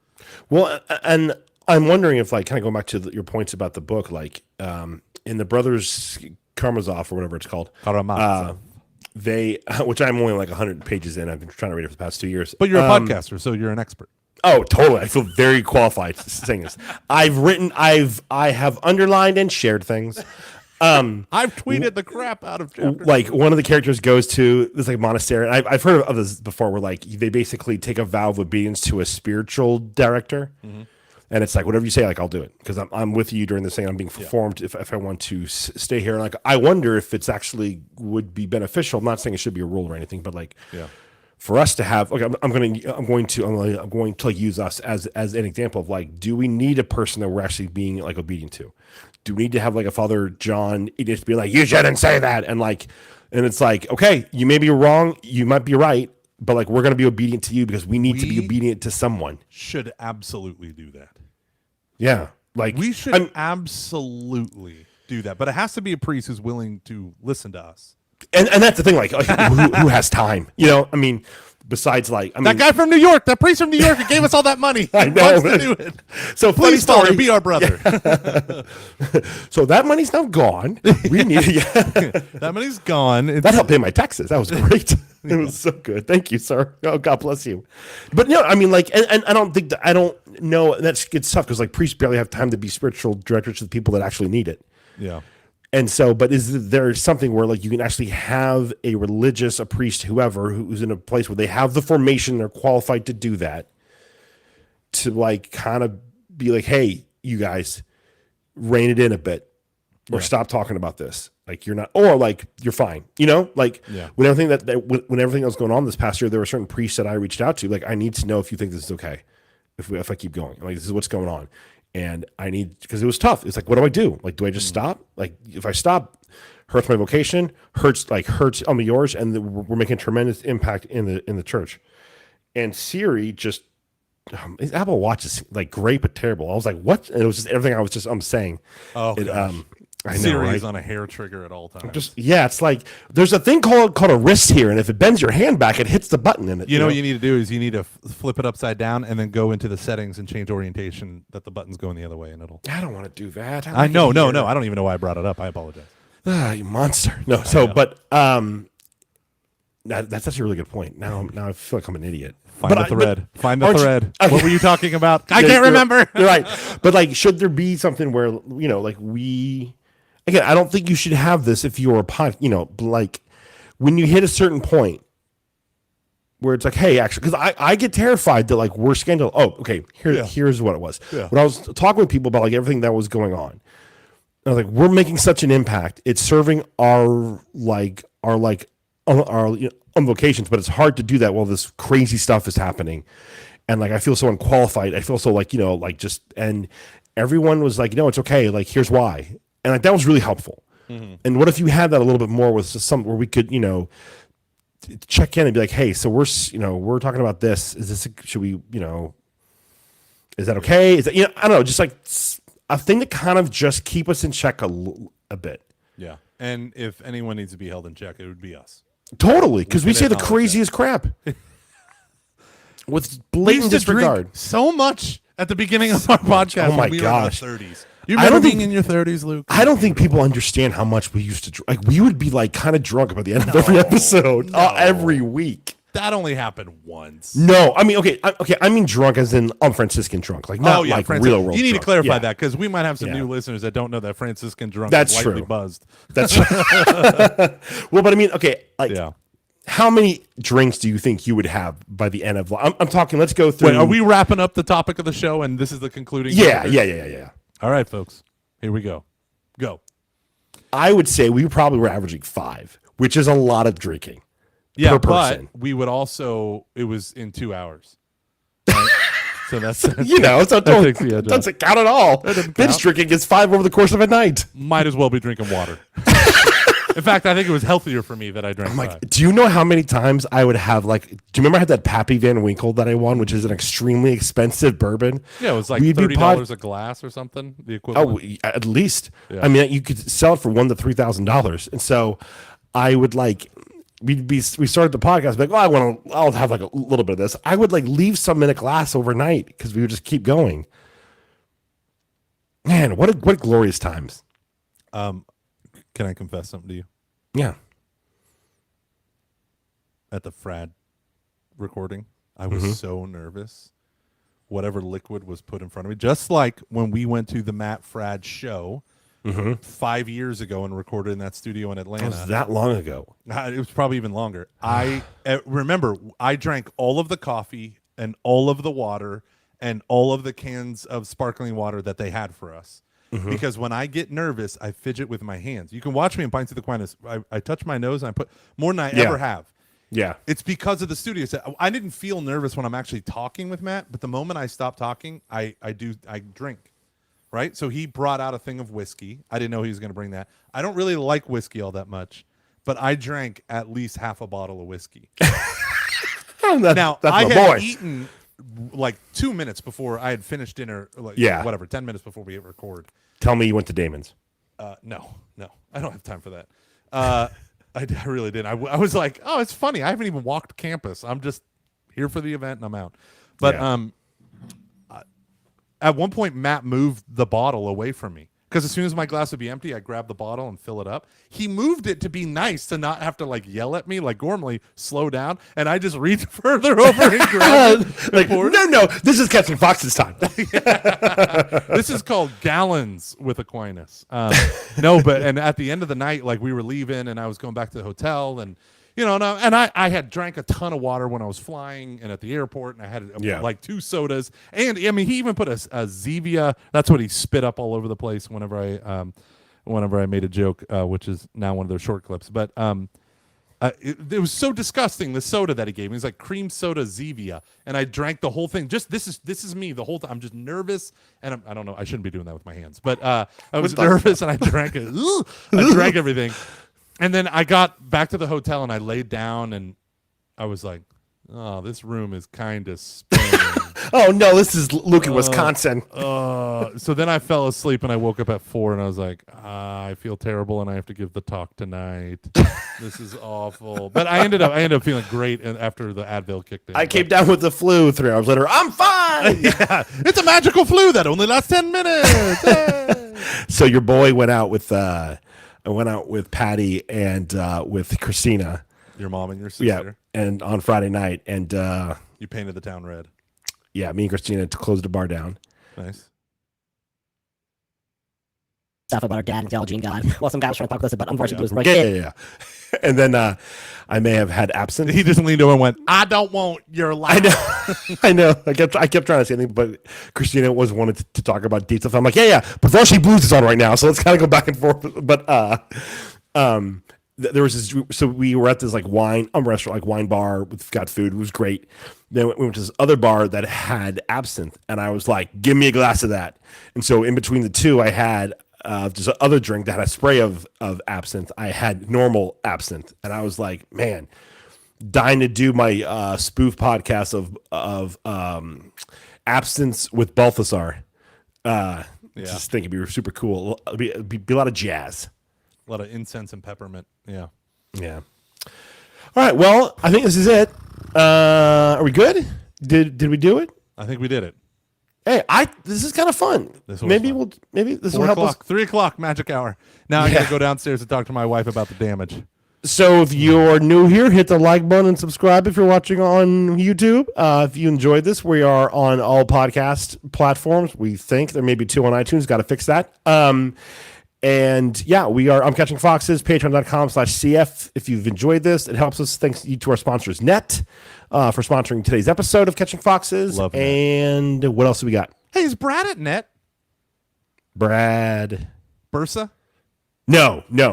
Well, and I'm wondering if, like, kind of going back to your points about the book, like, in the Brothers Karamazov or whatever it's called, they, which I'm only like 100 pages in. I've been trying to read it for the past 2 years. But you're a podcaster, so you're an expert. Oh, totally. I feel very qualified saying this. I have underlined and shared things. I've tweeted the crap out of chapter Like, one of the characters goes to this like monastery. And I've heard of this before, where like they basically take a vow of obedience to a spiritual director, and it's like, whatever you say, like, I'll do it because I'm with you during this thing. I'm being performed if I want to stay here. And like, I wonder if it's actually would be beneficial. I'm not saying it should be a rule or anything, but like, for us to have, okay, I'm going to like use us as an example of like, do we need a person that we're actually being like obedient to? Do we need to have like a Father John just be like, you shouldn't say that, and it's like, okay, you may be wrong, you might be right, but like, we're going to be obedient to you because we need to be obedient to someone. Should absolutely do that. Yeah, like we should absolutely do that, but it has to be a priest who's willing to listen to us. And that's the thing, like who has time? You know, I mean, besides like, I mean, that guy from New York, that priest from New York, who gave us all that money. I know. Wants to do it. So please, funny story, be our brother. So that money's now gone. We need that money's gone. That helped pay my taxes. That was great. It was so good. Thank you, sir. Oh, God bless you. But no, I mean, like, and I don't think that, I don't know. It's tough because like priests barely have time to be spiritual directors to the people that actually need it. Yeah. And so, but is there something where like you can actually have a religious, a priest, whoever, who's in a place where they have the formation, they're qualified to do that, to like kind of be like, hey, you guys, rein it in a bit, or stop talking about this. Like, you're not, or like, you're fine. You know, like when everything when everything that was going on this past year, there were certain priests that I reached out to. Like, I need to know if you think this is okay, if I keep going. Like, this is what's going on. And I need, because it was tough. It's like, what do I do? Like, do I just stop? Like, if I stop, hurts my vocation, hurts on yours, and we're making a tremendous impact in the church. And Siri just, his Apple Watch is like great but terrible. I was like, what? And it was just everything I'm saying. Oh, gosh. I know, Siri right? is on a hair trigger at all times. It's like there's a thing called a wrist here, and if it bends your hand back, it hits the button in it. You know what you need to do is you need to flip it upside down and then go into the settings and change orientation that the button's going the other way, and it'll. I don't want to do that. No. I don't even know why I brought it up. I apologize. You monster. No. But that's actually a really good point. Now I feel like I'm an idiot. Find the thread. What were you talking about? I can't remember. You're right. But like, should there be something where, you know, like again, I don't think you should have this if you're like when you hit a certain point where it's like, hey, actually, because I get terrified that like we're scandal. Oh, okay. Here's what it was. Yeah. When I was talking with people about like everything that was going on, I was like, we're making such an impact. It's serving our vocations, but it's hard to do that while this crazy stuff is happening. And like, I feel so unqualified. I feel so like, you know, like just, and everyone was like, no, it's okay. Like, here's why. And like, that was really helpful. Mm-hmm. And what if you had that a little bit more with some, where we could, you know, check in and be like, hey, so we're talking about this. Should we, you know, is that okay? Is that, you know, I don't know, just like a thing to kind of just keep us in check a bit. Yeah. And if anyone needs to be held in check, it would be us. Totally, because we say the craziest crap with blatant disregard. So much at the beginning of our podcast. Oh my when we gosh! Were in our 30s. You remember being in your 30s, Luke? I don't think people understand how much we used to drink. Like, we would be like kind of drunk by the end of every episode, every week. That only happened once. No, I mean, okay. I mean drunk as in Franciscan drunk, like not like real world. You need drunk. to clarify that because we might have some new listeners that don't know that Franciscan drunk That's is lightly true. buzzed. That's true. Well, but I mean, okay, like how many drinks do you think you would have by the end of? I'm talking. Let's go through. Wait, are we wrapping up the topic of the show and this is the concluding? Yeah. All right, folks, here we go. Go. I would say we probably were averaging 5, which is a lot of drinking. Yeah, per person. But we would also, it was in 2 hours. Right? So that's you know, so doesn't count at all. Binge drinking is 5 over the course of a night. Might as well be drinking water. In fact, I think it was healthier for me that I drank. Like, do you know how many times I would have like? Do you remember I had that Pappy Van Winkle that I won, which is an extremely expensive bourbon? Yeah, it was like $30 a glass or something. The equivalent. Oh, at least. Yeah. I mean, you could sell it for $1,000 to $3,000, and so I would like. we started the podcast like, oh, I'll have like a little bit of this. I would like leave some in a glass overnight because we would just keep going. Man, what glorious times. Can I confess something to you? Yeah. At the Frad recording, I was so nervous. Whatever liquid was put in front of me, just like when we went to the Matt Frad show 5 years ago and recorded in that studio in Atlanta. It was that long ago. It was probably even longer. I remember I drank all of the coffee and all of the water and all of the cans of sparkling water that they had for us. Because when I get nervous, I fidget with my hands. You can watch me in Pints of the Aquinas. I touch my nose and I put more than I ever have. Yeah. It's because of the studio set. I didn't feel nervous when I'm actually talking with Matt, but the moment I stop talking, I drink. Right? So he brought out a thing of whiskey. I didn't know he was going to bring that. I don't really like whiskey all that much, but I drank at least half a bottle of whiskey. Now, I had eaten like 2 minutes before I had finished dinner, whatever, 10 minutes before we hit record. Tell me you went to Damon's. No, I don't have time for that. I really didn't. I was like, oh, it's funny. I haven't even walked campus. I'm just here for the event and I'm out. But at one point, Matt moved the bottle away from me because as soon as my glass would be empty, I grab the bottle and fill it up. He moved it to be nice to not have to like yell at me like normally, slow down. And I just reach further over and grab it. Like, no, this is Catching Fox's time. This is called Gallons with Aquinas. And at the end of the night, like we were leaving and I was going back to the hotel and, I had drank a ton of water when I was flying and at the airport and I had like 2 sodas. And I mean, he even put a Zevia. That's what he spit up all over the place whenever I made a joke, which is now one of their short clips. But it was so disgusting, the soda that he gave me. It was like cream soda Zevia. And I drank the whole thing. Just this is me the whole time. I'm just nervous. And I don't know. I shouldn't be doing that with my hands. But I was nervous and I drank it. I drank everything. And then I got back to the hotel and I laid down and I was like, oh, this room is kind of spinning. Oh, no, this is Luke in Wisconsin. So then I fell asleep and I woke up at 4 and I was like, I feel terrible and I have to give the talk tonight. This is awful. But I ended up feeling great after the Advil kicked in. I came down with the flu 3 hours later. I'm fine. Yeah, it's a magical flu that only lasts 10 minutes. Hey. So your boy went out with Patty and with Christina. Your mom and your sister. Yeah, and on Friday night. And you painted the town red. Yeah, me and Christina closed the bar down. Nice. Stuff about our dad and theology and God. Well, some guy was trying to talk to us, but unfortunately it was right. Yeah. And then I may have had absinthe. He just leaned over and went, I don't want your life. I know. I kept trying to say anything, but Christina wanted to talk about deep stuff. I'm like, yeah. But Varsity Blues is on right now, so let's kind of go back and forth. But there was this. So we were at this like wine restaurant, like wine bar. We've got food. It was great. Then we went to this other bar that had absinthe, and I was like, give me a glass of that. And so in between the two, I had just another drink that had a spray of absinthe. I had normal absinthe, and I was like, man, dying to do my spoof podcast of absinthe with Balthasar. Just think it'd be super cool. It'd be a lot of jazz, a lot of incense and peppermint. Yeah. All right. Well, I think this is it. Are we good? Did we do it? I think we did it. Hey, this is kind of fun. Maybe this will help us. 3 o'clock magic hour. Now I gotta go downstairs and talk to my wife about the damage. So if you're new here, hit the like button and subscribe if you're watching on YouTube. If you enjoyed this, we are on all podcast platforms. We think there may be 2 on iTunes. Got to fix that. And yeah, I'm Catching Foxes, patreon.com/CF. If you've enjoyed this, it helps us. Thanks to our sponsors, Net, for sponsoring today's episode of Catching Foxes. Love and Net. What else do we got? Hey, is Brad at Net? Brad Bursa? No.